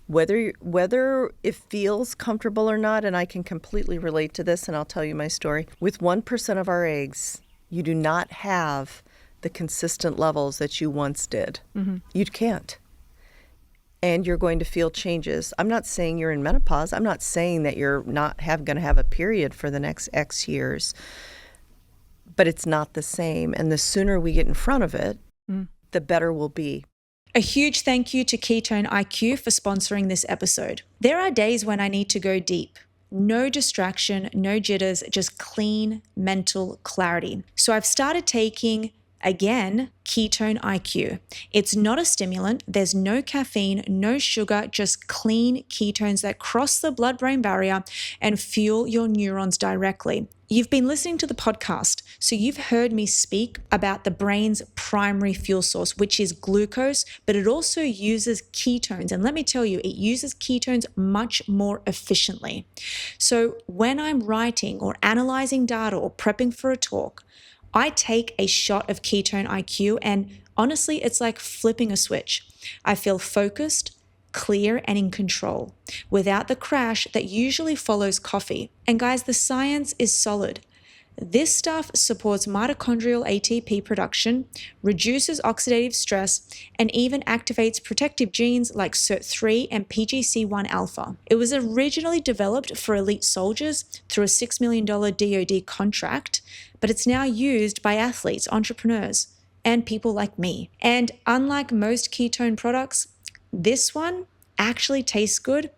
Whether it feels comfortable or not, and I can completely relate to this, and I'll tell you my story. With 1% of our eggs, you do not have the consistent levels that you once did. You can't. and you're going to feel changes. I'm not saying you're in menopause. I'm not saying that you're not going to have a period for the next X years, but it's not the same. And the sooner we get in front of it, the better we'll be. A huge thank you to Ketone IQ for sponsoring this episode. There are days when I need to go deep. No distraction, no jitters, just clean mental clarity. So I've started taking, again, Ketone IQ. It's not a stimulant. There's no caffeine, no sugar, just clean ketones that cross the blood-brain barrier and fuel your neurons directly. You've been listening to the podcast, so you've heard me speak about the brain's primary fuel source, which is glucose, but it also uses ketones. And let me tell you, it uses ketones much more efficiently. So when I'm writing or analyzing data or prepping for a talk, I take a shot of Ketone IQ, and honestly, it's like flipping a switch. I feel focused, clear, and in control without the crash that usually follows coffee. And guys, the science is solid. This stuff supports mitochondrial ATP production, reduces oxidative stress, and even activates protective genes like SIRT3 and PGC1 alpha. It was originally developed for elite soldiers through a $6 million DoD contract, but it's now used by athletes, entrepreneurs, and people like me. And unlike most ketone products, this one actually tastes good.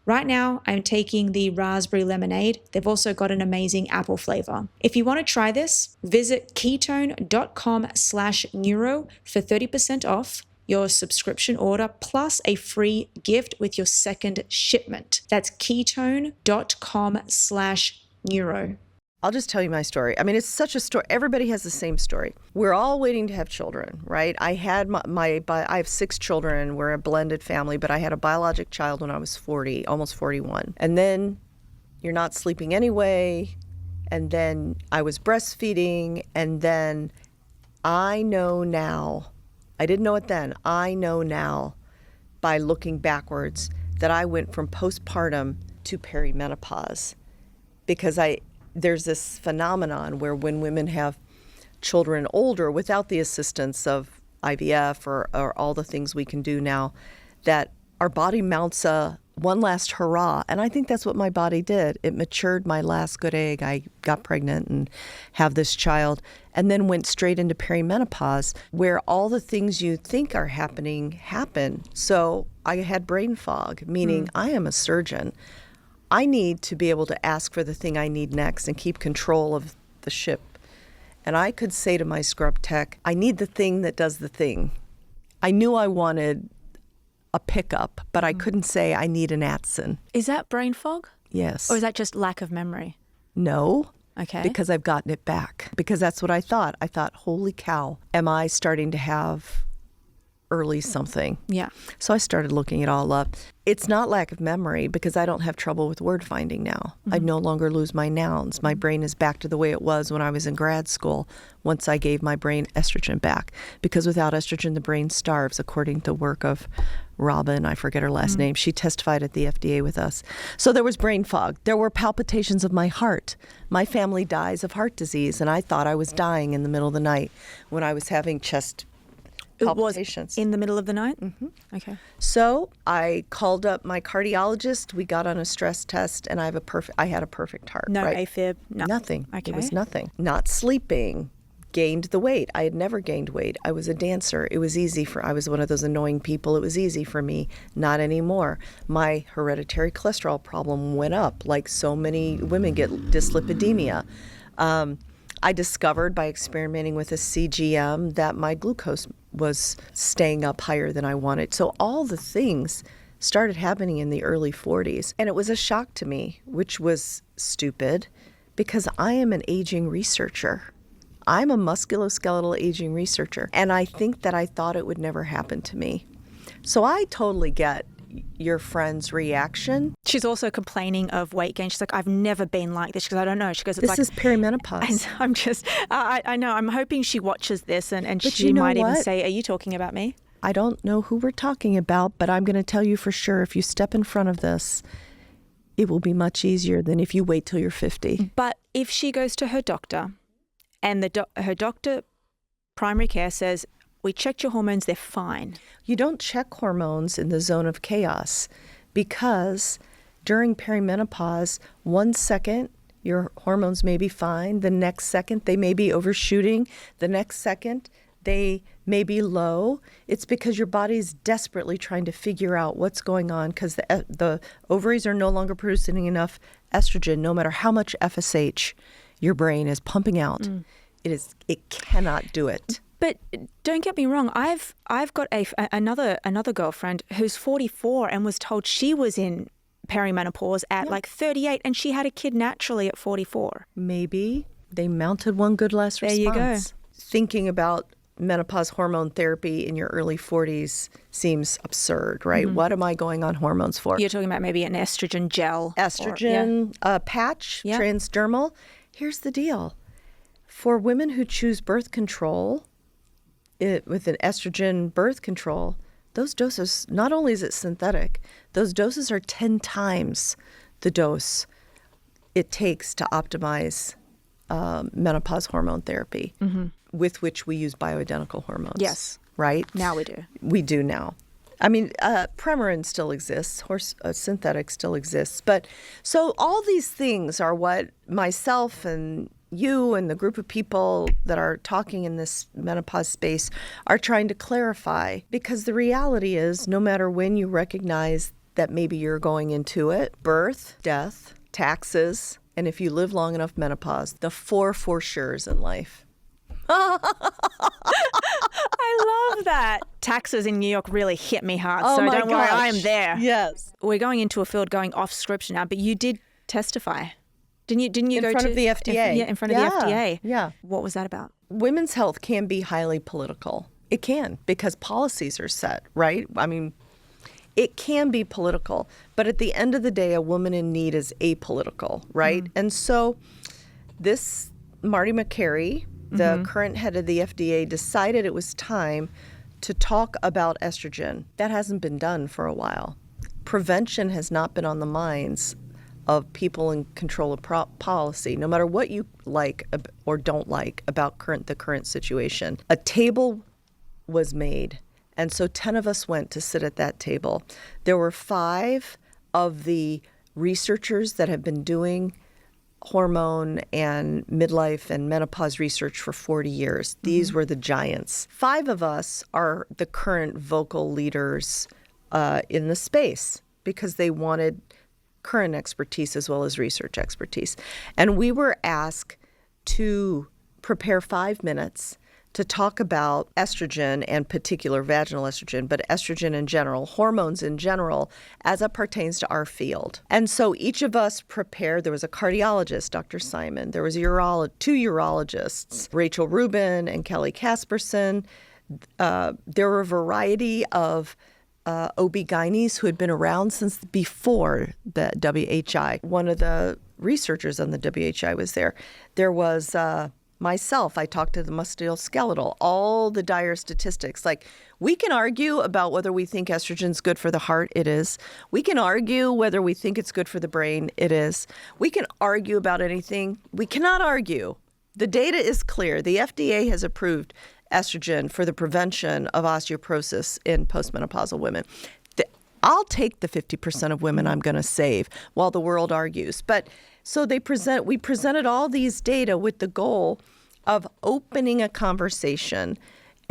Right now, I'm taking the raspberry lemonade. They've also got an amazing apple flavor. If you want to try this, visit ketone.com/neuro for 30% off your subscription order plus a free gift with your second shipment. That's ketone.com/neuro. I'll just tell you my story. I mean, it's such a story. Everybody has the same story. We're all waiting to have children, right? I had I have 6 children. We're a blended family, but I had a biologic child when I was 40, almost 41. And then you're not sleeping anyway. And then I was breastfeeding. And then I know now, I didn't know it then, I know now by looking backwards that I went from postpartum to perimenopause because there's this phenomenon where when women have children older without the assistance of IVF or all the things we can do now, that our body mounts one last hurrah. And I think that's what my body did. It matured my last good egg. I got pregnant and have this child and then went straight into perimenopause where all the things you think are happening happen. So I had brain fog, meaning I am a surgeon. I need to be able to ask for the thing I need next and keep control of the ship. And I could say to my scrub tech, I need the thing that does the thing. I knew I wanted a pickup, but I couldn't say I need an Atson. Is that brain fog? Yes. Or is that just lack of memory? No. Okay. Because I've gotten it back. Because that's what I thought. I thought, holy cow, am I starting to have early something? Yeah. So I started looking it all up. It's not lack of memory because I don't have trouble with word finding now. I no longer lose my nouns. My brain is back to the way it was when I was in grad school once I gave my brain estrogen back. Because without estrogen, the brain starves, according to the work of Robin, I forget her last name. She testified at the FDA with us. So there was brain fog. There were palpitations of my heart. My family dies of heart disease, and I thought I was dying in the middle of the night when I was having chest palpitations. It was in the middle of the night? Mm-hmm. Okay. So I called up my cardiologist. We got on a stress test, and I had a perfect heart. No right? AFib? No. Nothing. Okay. It was nothing. Not sleeping. Gained the weight. I had never gained weight. I was a dancer. It was easy I was one of those annoying people. It was easy for me. Not anymore. My hereditary cholesterol problem went up like so many women get dyslipidemia. I discovered by experimenting with a CGM that my glucose was staying up higher than I wanted. So all the things started happening in the early 40s. And it was a shock to me, which was stupid because I am an aging researcher. I'm a musculoskeletal aging researcher. And I think that I thought it would never happen to me. So I totally get your friend's reaction. She's also complaining of weight gain. She's like, I've never been like this. She goes, I don't know. She goes, it's this is perimenopause. I'm just, I know. I'm hoping she watches this and but she you know might even what? say, are you talking about me? I don't know who we're talking about, but I'm going to tell you for sure, if you step in front of this, it will be much easier than if you wait till you're 50. But if she goes to her doctor and her doctor, primary care, says, we checked your hormones, they're fine. You don't check hormones in the zone of chaos because during perimenopause, 1 second, your hormones may be fine. The next second, they may be overshooting. The next second, they may be low. It's because your body's desperately trying to figure out what's going on because the ovaries are no longer producing enough estrogen, no matter how much FSH your brain is pumping out. It cannot do it. But don't get me wrong. I've got another girlfriend who's 44 and was told she was in perimenopause at like 38, and she had a kid naturally at 44. Maybe they mounted one good last response. There you go. Thinking about menopause hormone therapy in your early 40s seems absurd, right? What am I going on hormones for? You're talking about maybe an estrogen gel. Estrogen patch, transdermal. Here's the deal. For women who choose birth control, with an estrogen birth control, those doses, not only is it synthetic, those doses are 10 times the dose it takes to optimize menopause hormone therapy, with which we use bioidentical hormones. Yes. Right? Now we do. We do now. I mean, Premarin still exists, synthetic still exists. But so all these things are what myself and you and the group of people that are talking in this menopause space are trying to clarify, because the reality is no matter when you recognize that maybe you're going into it, birth, death, taxes, and if you live long enough, menopause, the 4 for sure's in life. I love that. Taxes in New York really hit me hard, so don't worry, I am there. Yes. We're going into a field going off script now, but you did testify. Didn't you in go front to of the FDA? in front of the FDA. Yeah. What was that about? Women's health can be highly political. It can, because policies are set, right? I mean, it can be political, but at the end of the day, a woman in need is apolitical, right? And so this Marty McCary, the current head of the FDA, decided it was time to talk about estrogen. That hasn't been done for a while. Prevention has not been on the minds of people in control of policy, no matter what you like or don't like about the current situation. A table was made, and so 10 of us went to sit at that table. There were 5 of the researchers that have been doing hormone and midlife and menopause research for 40 years. These were the giants. 5 of us are the current vocal leaders in the space because they wanted current expertise as well as research expertise. And we were asked to prepare 5 minutes to talk about estrogen, and particular vaginal estrogen, but estrogen in general, hormones in general, as it pertains to our field. And so each of us prepared. There was a cardiologist, Dr. Simon. There was 2 urologists, Rachel Rubin and Kelly Casperson. There were a variety of OB-GYNs who had been around since before the WHI. One of the researchers on the WHI was there. There was myself. I talked to the musculoskeletal, all the dire statistics. Like, we can argue about whether we think estrogen's good for the heart. It is. We can argue whether we think it's good for the brain. It is. We can argue about anything. We cannot argue. The data is clear. The FDA has approved estrogen for the prevention of osteoporosis in postmenopausal women. I'll take the 50% of women I'm going to save while the world argues. But so we presented all these data with the goal of opening a conversation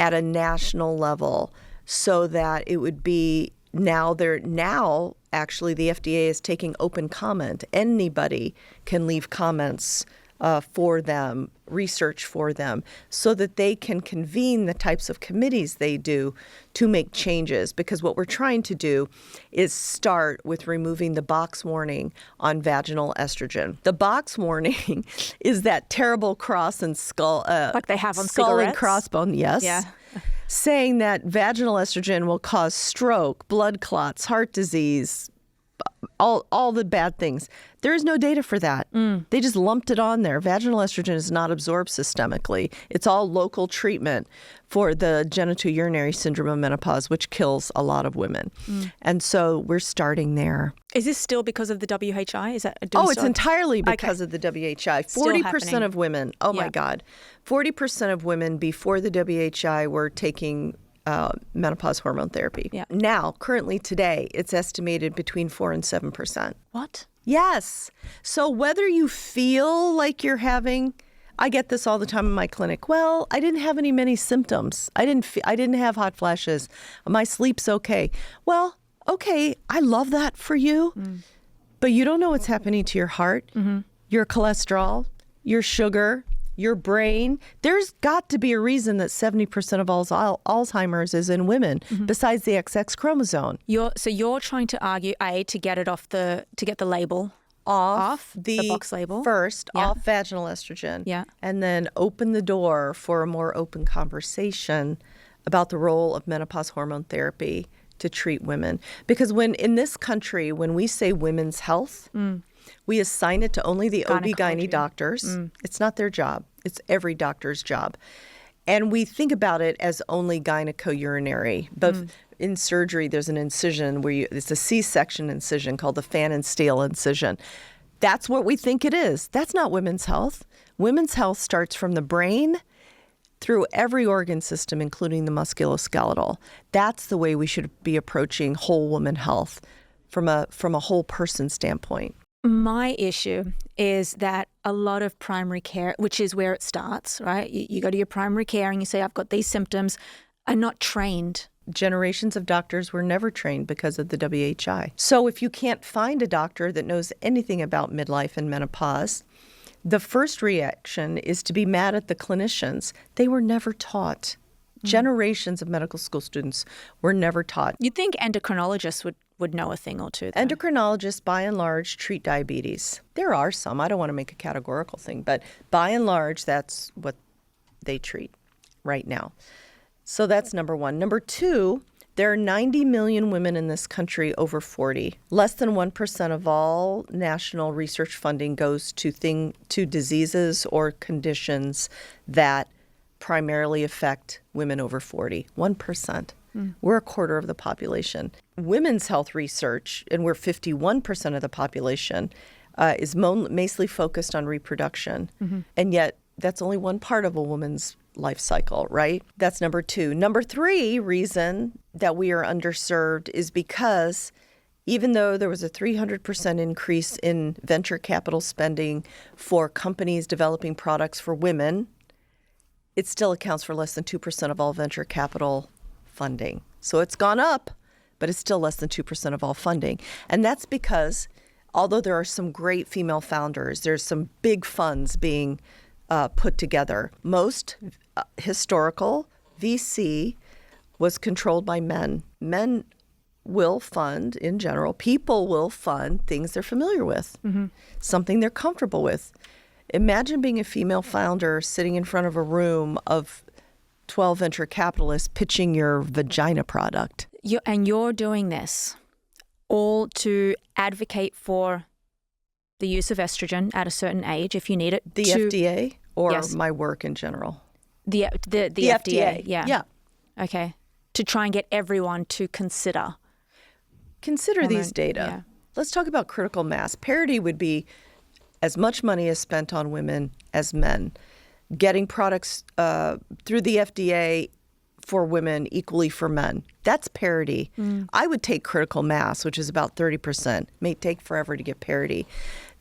at a national level so that it would be now actually the FDA is taking open comment. Anybody can leave comments for them, research for them, so that they can convene the types of committees they do to make changes. Because what we're trying to do is start with removing the box warning on vaginal estrogen. The box warning is that terrible cross and skull, like they have on skull cigarettes? And crossbone, yes. Yeah. Saying that vaginal estrogen will cause stroke, blood clots, heart disease, all the bad things. There is no data for that. They just lumped it on there. Vaginal estrogen is not absorbed systemically. It's all local treatment for the genitourinary syndrome of menopause, which kills a lot of women. And so we're starting there. Is this still because of the WHI? Is that? It's entirely because of the WHI. 40% of women, my God, 40% of women before the WHI were taking menopause hormone therapy. Yeah. Now, currently today, it's estimated between 4 and 7%. What? Yes. So whether you feel like you're having, I get this all the time in my clinic. Well, I didn't have many symptoms. I didn't have hot flashes. My sleep's okay. Well, okay, I love that for you, but you don't know what's happening to your heart, your cholesterol, your sugar, your brain. There's got to be a reason that 70% of all Alzheimer's is in women, besides the XX chromosome. So you're trying to argue, to get it to get the label off the box label first, off vaginal estrogen, and then open the door for a more open conversation about the role of menopause hormone therapy to treat women. Because in this country, when we say women's health, we assign it to only the OB-GYN doctors. It's not their job. It's every doctor's job. And we think about it as only gynecourinary. But in surgery, there's an incision where it's a C-section incision called the fan and steel incision. That's what we think it is. That's not women's health. Women's health starts from the brain through every organ system, including the musculoskeletal. That's the way we should be approaching whole woman health from a whole person standpoint. My issue is that a lot of primary care, which is where it starts, right? You go to your primary care and you say, I've got these symptoms, are not trained. Generations of doctors were never trained because of the WHI. So if you can't find a doctor that knows anything about midlife and menopause, the first reaction is to be mad at the clinicians. They were never taught. Generations of medical school students were never taught. You'd think endocrinologists would know a thing or two, though. Endocrinologists, by and large, treat diabetes. There are some. I don't want to make a categorical thing, but by and large, that's what they treat right now. So that's number one. Number two, there are 90 million women in this country over 40. Less than 1% of all national research funding goes to diseases or conditions that primarily affect women over 40. 1%. We're a quarter of the population. Women's health research, and we're 51% of the population, is mostly focused on reproduction. And yet that's only one part of a woman's life cycle, right? That's number two. Number three reason that we are underserved is because even though there was a 300% increase in venture capital spending for companies developing products for women, it still accounts for less than 2% of all venture capital funding. So it's gone up, but it's still less than 2% of all funding. And that's because although there are some great female founders, there's some big funds being put together. Most historical VC was controlled by men. Men will fund, in general, people will fund things they're familiar with, something they're comfortable with. Imagine being a female founder sitting in front of a room of 12 venture capitalists pitching your vagina product. You're doing this all to advocate for the use of estrogen at a certain age, if you need it. The FDA or my work in general? The FDA. Yeah. Okay. To try and get everyone to consider these data. Yeah. Let's talk about critical mass. Parity would be as much money is spent on women as men. Getting products through the FDA for women equally for men. That's parity. I would take critical mass, which is about 30%. May take forever to get parity.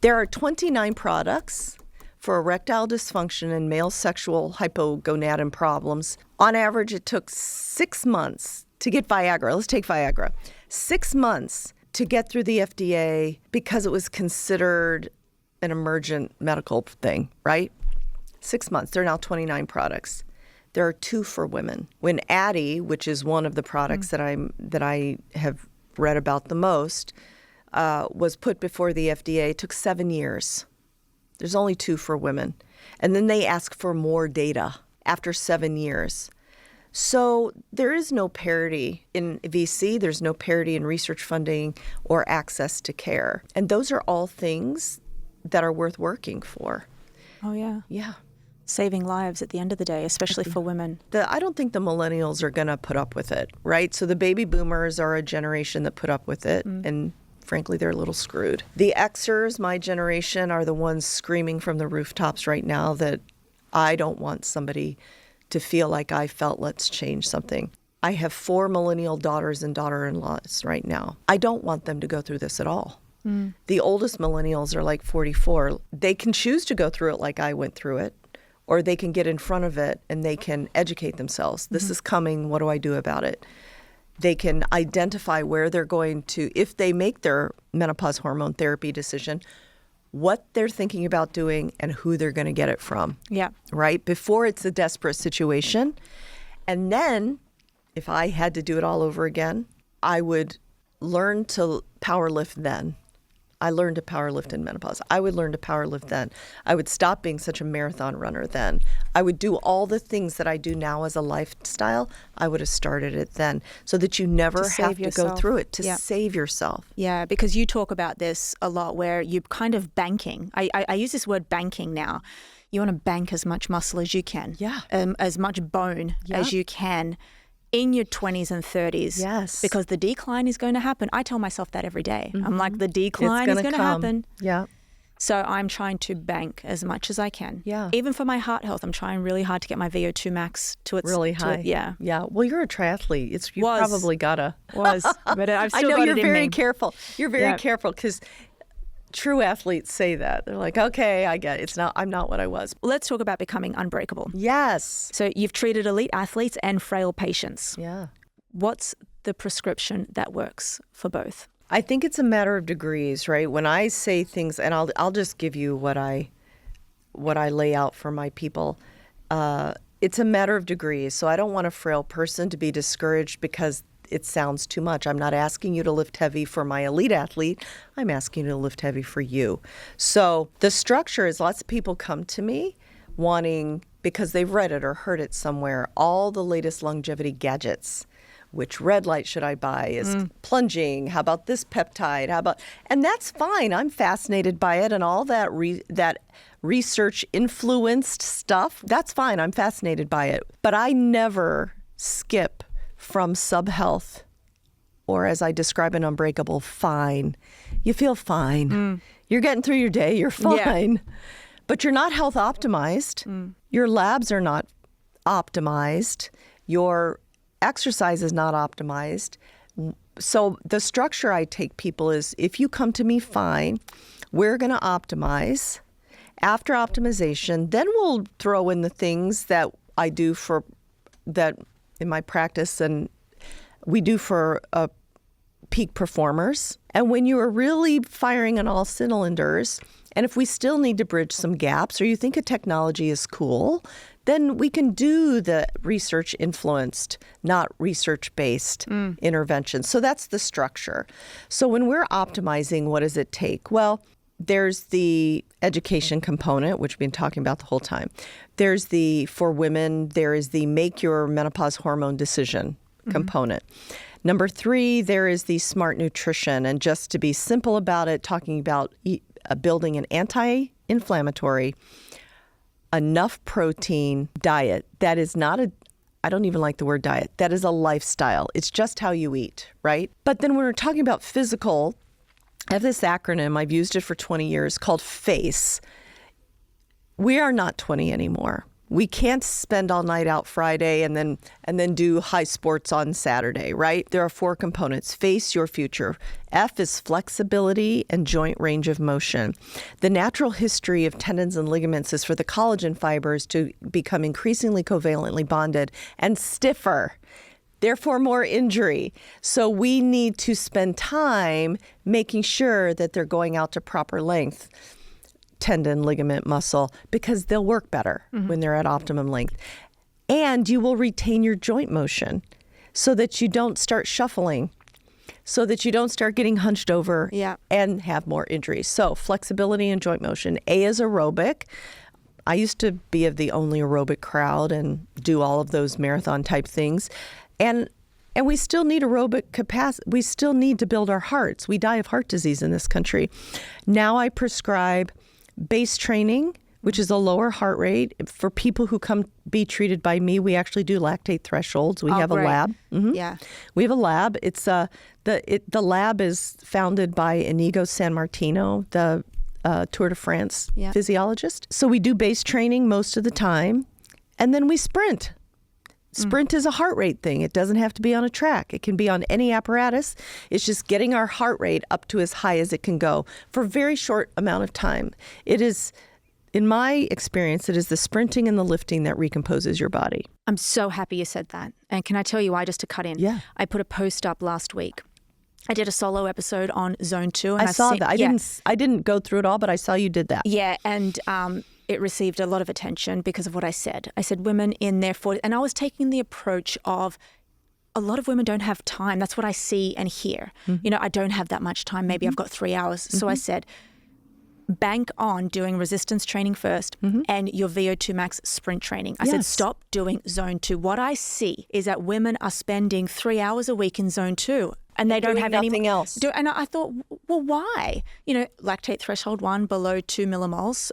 There are 29 products for erectile dysfunction and male sexual hypogonadism problems. On average, it took 6 months to get Viagra. Let's take Viagra. 6 months to get through the FDA because it was considered an emergent medical thing, right? 6 months. There are now 29 products. There are 2 for women. When Addie, which is one of the products that I have read about the most, was put before the FDA, it took 7 years. There's only 2 for women. And then they ask for more data after 7 years. So there is no parity in VC, there's no parity in research funding or access to care. And those are all things that are worth working for. Oh, yeah. Yeah. Saving lives at the end of the day, especially for women. I don't think the millennials are going to put up with it, right? So the baby boomers are a generation that put up with it, and frankly, they're a little screwed. The Xers, my generation, are the ones screaming from the rooftops right now that I don't want somebody to feel like I felt, let's change something. I have 4 millennial daughters and daughter-in-laws right now. I don't want them to go through this at all. The oldest millennials are like 44. They can choose to go through it like I went through it, or they can get in front of it and they can educate themselves. This is coming. What do I do about it? They can identify where they're going to, if they make their menopause hormone therapy decision, what they're thinking about doing and who they're going to get it from. Yeah. Right? Before it's a desperate situation. And then if I had to do it all over again, I would learn to powerlift then. I learned to powerlift in menopause. I would learn to powerlift then. I would stop being such a marathon runner then. I would do all the things that I do now as a lifestyle. I would have started it then, so that you never have to go through it, to save yourself. Yeah, because you talk about this a lot, where you're kind of banking. I use this word banking now. You want to bank as much muscle as you can. Yeah. As much bone as you can in your 20s and 30s. Yes. Because the decline is going to happen. I tell myself that every day. I'm like, the decline is going to happen. Yeah. So I'm trying to bank as much as I can. Yeah. Even for my heart health, I'm trying really hard to get my VO2 max to its really high. Yeah. Yeah. Well, you're a triathlete. You probably gotta. But I've still I know got you're it in very me. careful. You're very careful, because true athletes say that. They're like, okay, I get it. I'm not what I was. Let's talk about becoming unbreakable. Yes. So you've treated elite athletes and frail patients. Yeah. What's the prescription that works for both? I think it's a matter of degrees, right? When I say things, and I'll just give you what I lay out for my people. It's a matter of degrees. So I don't want a frail person to be discouraged because it sounds too much. I'm not asking you to lift heavy for my elite athlete. I'm asking you to lift heavy for you. So the structure is, lots of people come to me wanting, because they've read it or heard it somewhere, all the latest longevity gadgets. Which red light should I buy? Is plunging? How about this peptide? And that's fine. I'm fascinated by it, and all that that research influenced stuff. That's fine. I'm fascinated by it. But I never skip from sub-health, or as I describe in Unbreakable, fine. You feel fine. You're getting through your day. You're fine. Yeah. But you're not health optimized. Your labs are not optimized. Your exercise is not optimized. So the structure I take people is, if you come to me fine, we're going to optimize. After optimization, then we'll throw in the things that I do for that in my practice and we do for peak performers. And when you are really firing on all cylinders, and if we still need to bridge some gaps, or you think a technology is cool, then we can do the research-influenced, not research-based interventions. So that's the structure. So when we're optimizing, what does it take? Well, there's the education component, which we've been talking about the whole time. There's for women, there is the make your menopause hormone decision component. Number 3, there is the smart nutrition. And just to be simple about it, talking about building an anti-inflammatory, enough protein diet. That is not I don't even like the word diet. That is a lifestyle. It's just how you eat, right? But then when we're talking about physical, I have this acronym, I've used it for 20 years, called FACE. We are not 20 anymore. We can't spend all night out Friday and then do high sports on Saturday, right? There are 4 components. Face your future. F is flexibility and joint range of motion. The natural history of tendons and ligaments is for the collagen fibers to become increasingly covalently bonded and stiffer. Therefore, more injury. So we need to spend time making sure that they're going out to proper length. Tendon, ligament, muscle, because they'll work better when they're at optimum length. And you will retain your joint motion so that you don't start shuffling, so that you don't start getting hunched over and have more injuries. So flexibility and joint motion. A is aerobic. I used to be of the only aerobic crowd and do all of those marathon type things. And we still need aerobic capacity. We still need to build our hearts. We die of heart disease in this country. Now I prescribe base training, which is a lower heart rate. For people who come be treated by me, we actually do lactate thresholds. We have a lab. Yeah. We have a lab. It's the lab is founded by Inigo San Martino, the Tour de France physiologist. So we do base training most of the time, and then we sprint. Sprint is a heart rate thing. It doesn't have to be on a track. It can be on any apparatus. It's just getting our heart rate up to as high as it can go for a very short amount of time. It is, in my experience, it is the sprinting and the lifting that recomposes your body. I'm so happy you said that. And can I tell you why, just to cut in? Yeah. I put a post up last week. I did a solo episode on Zone 2. And I saw that. I didn't go through it all, but I saw you did that. Yeah, and it received a lot of attention because of what I said. I said women in their 40s, and I was taking the approach of a lot of women don't have time. That's what I see and hear. You know, I don't have that much time. Maybe I've got 3 hours. So I said, bank on doing resistance training first and your VO2 max sprint training. I said, stop doing Zone 2. What I see is that women are spending 3 hours a week in Zone 2. And they don't have anything else. And I thought, well, why? You know, lactate threshold 1 below 2 millimoles.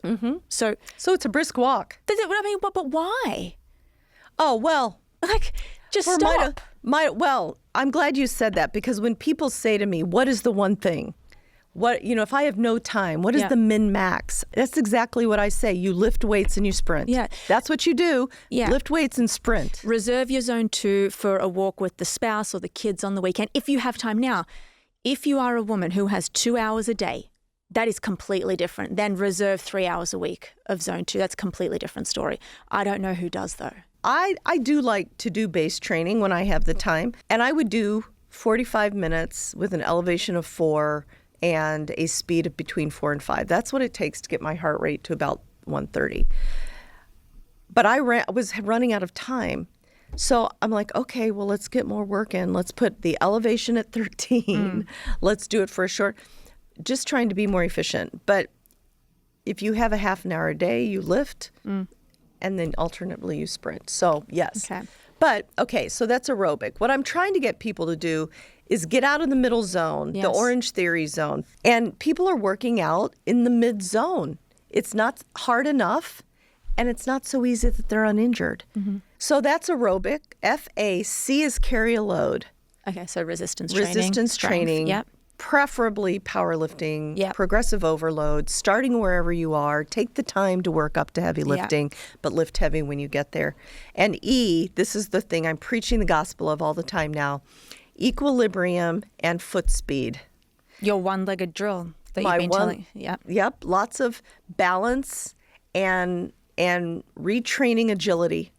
So it's a brisk walk. I mean, but why? Oh, well. Like, just stop. Well, I'm glad you said that, because when people say to me, what is the one thing? If I have no time, what is the min max? That's exactly what I say. You lift weights and you sprint. Yeah. That's what you do. Yeah. Lift weights and sprint. Reserve your Zone 2 for a walk with the spouse or the kids on the weekend, if you have time now. If you are a woman who has 2 hours a day, that is completely different. Then reserve 3 hours a week of Zone 2. That's a completely different story. I don't know who does, though. I do like to do base training when I have the time. And I would do 45 minutes with an elevation of 4 and a speed of between 4 and 5. That's what it takes to get my heart rate to about 130. But I was running out of time. So I'm like, okay, well, let's get more work in. Let's put the elevation at 13. Let's do it for a short, just trying to be more efficient. But if you have a half an hour a day, you lift, and then alternately you sprint. So yes. Okay. But, okay, so that's aerobic. What I'm trying to get people to do is get out of the middle zone, the Orange Theory zone. And people are working out in the mid zone. It's not hard enough, and it's not so easy that they're uninjured. So that's aerobic. FAC is carry a load. Okay, so resistance training. Resistance training. Yep. Preferably powerlifting, Yep. progressive overload, starting wherever you are. Take the time to work up to heavy lifting, but lift heavy when you get there. And E, this is the thing I'm preaching the gospel of all the time now, equilibrium and foot speed. Your one-legged drill that you've been telling. Yep, lots of balance and retraining agility.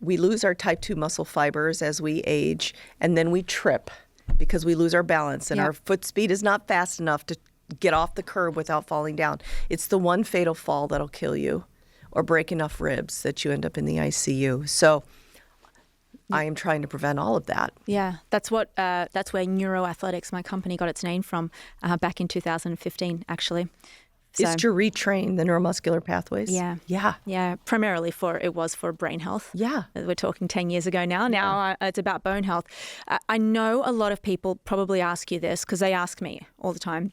We lose our type 2 muscle fibers as we age, and then we trip because we lose our balance, and our foot speed is not fast enough to get off the curb without falling down. It's the one fatal fall that'll kill you or break enough ribs that you end up in the ICU. So I am trying to prevent all of that. Yeah, that's where Neuroathletics, my company, got its name from back in 2015, actually. So, is to retrain the neuromuscular pathways. Yeah. Primarily it was for brain health. Yeah. We're talking 10 years ago now. Now it's about bone health. I know a lot of people probably ask you this because they ask me all the time,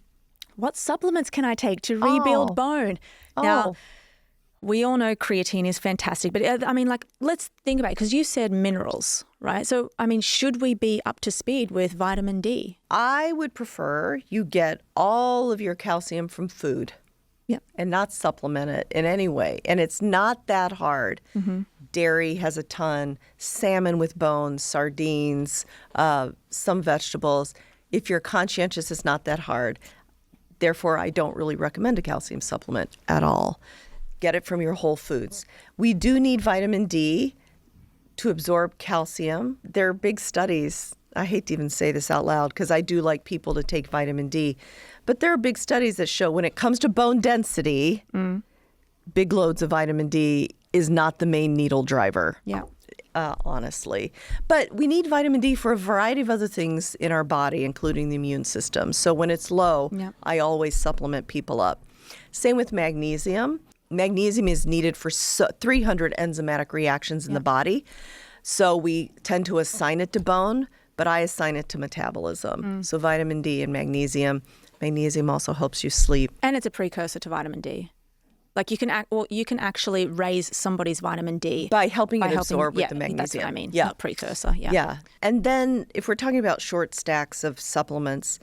what supplements can I take to rebuild bone? Now, we all know creatine is fantastic, but I mean, like, let's think about it, because you said minerals, right? So, I mean, should we be up to speed with vitamin D? I would prefer you get all of your calcium from food. And not supplement it in any way. And it's not that hard. Dairy has a ton, salmon with bones, sardines, some vegetables. If you're conscientious, it's not that hard. Therefore, I don't really recommend a calcium supplement at all. Get it from your whole foods. We do need vitamin D to absorb calcium. There are big studies. I hate to even say this out loud because I do like people to take vitamin D. But there are big studies that show when it comes to bone density, big loads of vitamin D is not the main needle driver, honestly. But we need vitamin D for a variety of other things in our body, including the immune system. So when it's low, I always supplement people up. Same with magnesium. Magnesium is needed for 300 enzymatic reactions in the body. So we tend to assign it to bone, but I assign it to metabolism. So vitamin D and magnesium. Magnesium also helps you sleep. And it's a precursor to vitamin D. Like you can actually raise somebody's vitamin D by helping it absorb with the magnesium. That's what I mean. Yeah. Not precursor. Yeah. Yeah. And then if we're talking about short stacks of supplements,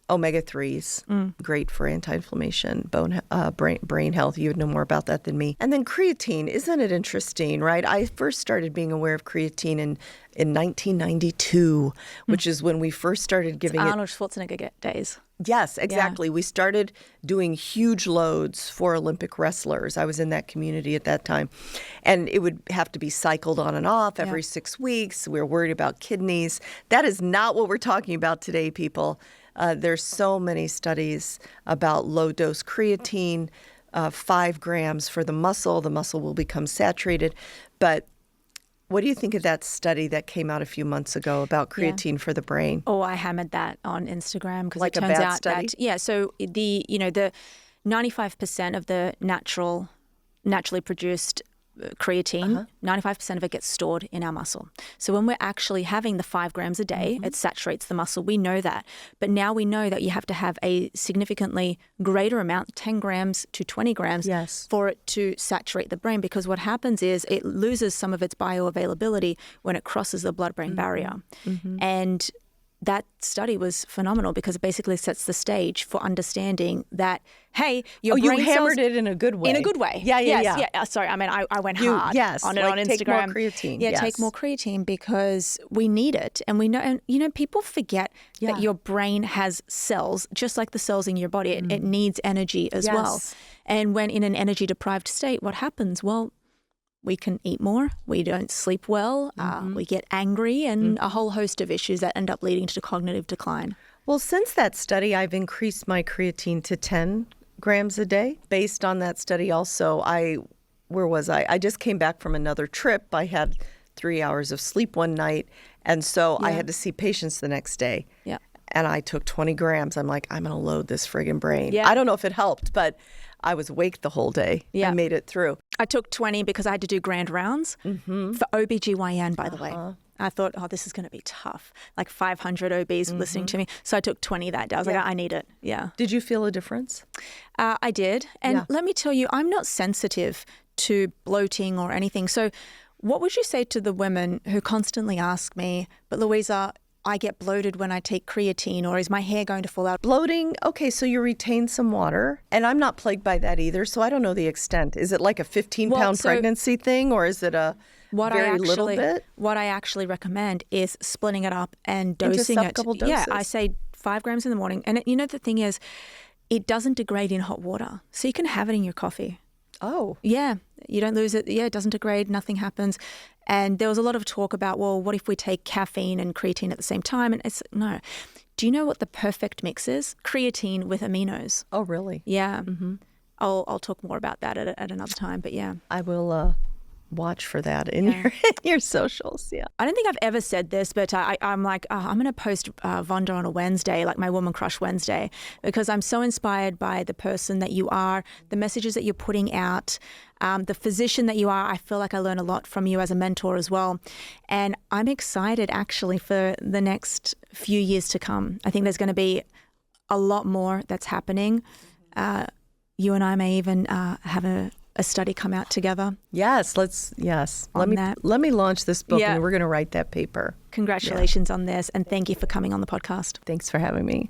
omega-3s, great for anti-inflammation, brain health. You would know more about that than me. And then creatine, isn't it interesting, right? I first started being aware of creatine in 1992, which is when we first started giving it. Arnold Schwarzenegger days. Yes, exactly. Yeah. We started doing huge loads for Olympic wrestlers. I was in that community at that time. And it would have to be cycled on and off every 6 weeks. We were worried about kidneys. That is not what we're talking about today, people. There's so many studies about low-dose creatine, 5 grams for the muscle. The muscle will become saturated. But what do you think of that study that came out a few months ago about creatine for the brain? Oh, I hammered that on Instagram because like it turns out study? that so the 95% of the naturally produced creatine, 95% of it gets stored in our muscle. So when we're actually having the 5 grams a day, it saturates the muscle. We know that. But now we know that you have to have a significantly greater amount, 10 grams to 20 grams, for it to saturate the brain, because what happens is it loses some of its bioavailability when it crosses the blood-brain barrier. And that study was phenomenal because it basically sets the stage for understanding that, hey, your brain you hammered it in a good way. In a good way. Yeah. Sorry, I mean, I went hard on it on Instagram. Take more creatine. Yeah, take more creatine because we need it. And we know, and people forget that your brain has cells, just like the cells in your body. It needs energy as well. And when in an energy-deprived state, what happens? Well, we can eat more, we don't sleep well, we get angry, and a whole host of issues that end up leading to cognitive decline. Well, since that study, I've increased my creatine to 10 grams a day. Based on that study also, where was I? I just came back from another trip. I had 3 hours of sleep one night, and so I had to see patients the next day. Yeah. And I took 20 grams. I'm like, I'm going to load this friggin' brain. Yeah. I don't know if it helped, but I was awake the whole day. I made it through. I took 20 because I had to do grand rounds for OBGYN, by the way. I thought, this is going to be tough. Like 500 OBs listening to me. So I took 20 that day. I was like, I need it. Yeah. Did you feel a difference? I did. And let me tell you, I'm not sensitive to bloating or anything. So what would you say to the women who constantly ask me, but Louisa, I get bloated when I take creatine, or is my hair going to fall out? Bloating, okay, so you retain some water, and I'm not plagued by that either, so I don't know the extent. Is it like a 15-pound pregnancy thing, or is it a little bit? What I actually recommend is splitting it up and dosing it. Couple doses. Yeah, I say 5 grams in the morning. And the thing is, it doesn't degrade in hot water, so you can have it in your coffee. Oh. Yeah, you don't lose it. Yeah, it doesn't degrade, nothing happens. And there was a lot of talk about, well, what if we take caffeine and creatine at the same time? And it's no. Do you know what the perfect mix is? Creatine with aminos. Oh, really? Yeah. I'll talk more about that at another time, but yeah. I will watch for that in your socials. Yeah. I don't think I've ever said this, but I'm like, I'm going to post Vonda on a Wednesday, like my Woman Crush Wednesday, because I'm so inspired by the person that you are, the messages that you're putting out, the physician that you are. I feel like I learn a lot from you as a mentor as well. And I'm excited actually for the next few years to come. I think there's going to be a lot more that's happening. You and I may even have a study come out together. Yes, let me launch this book and we're going to write that paper. Congratulations on this, and thank you for coming on the podcast. Thanks for having me.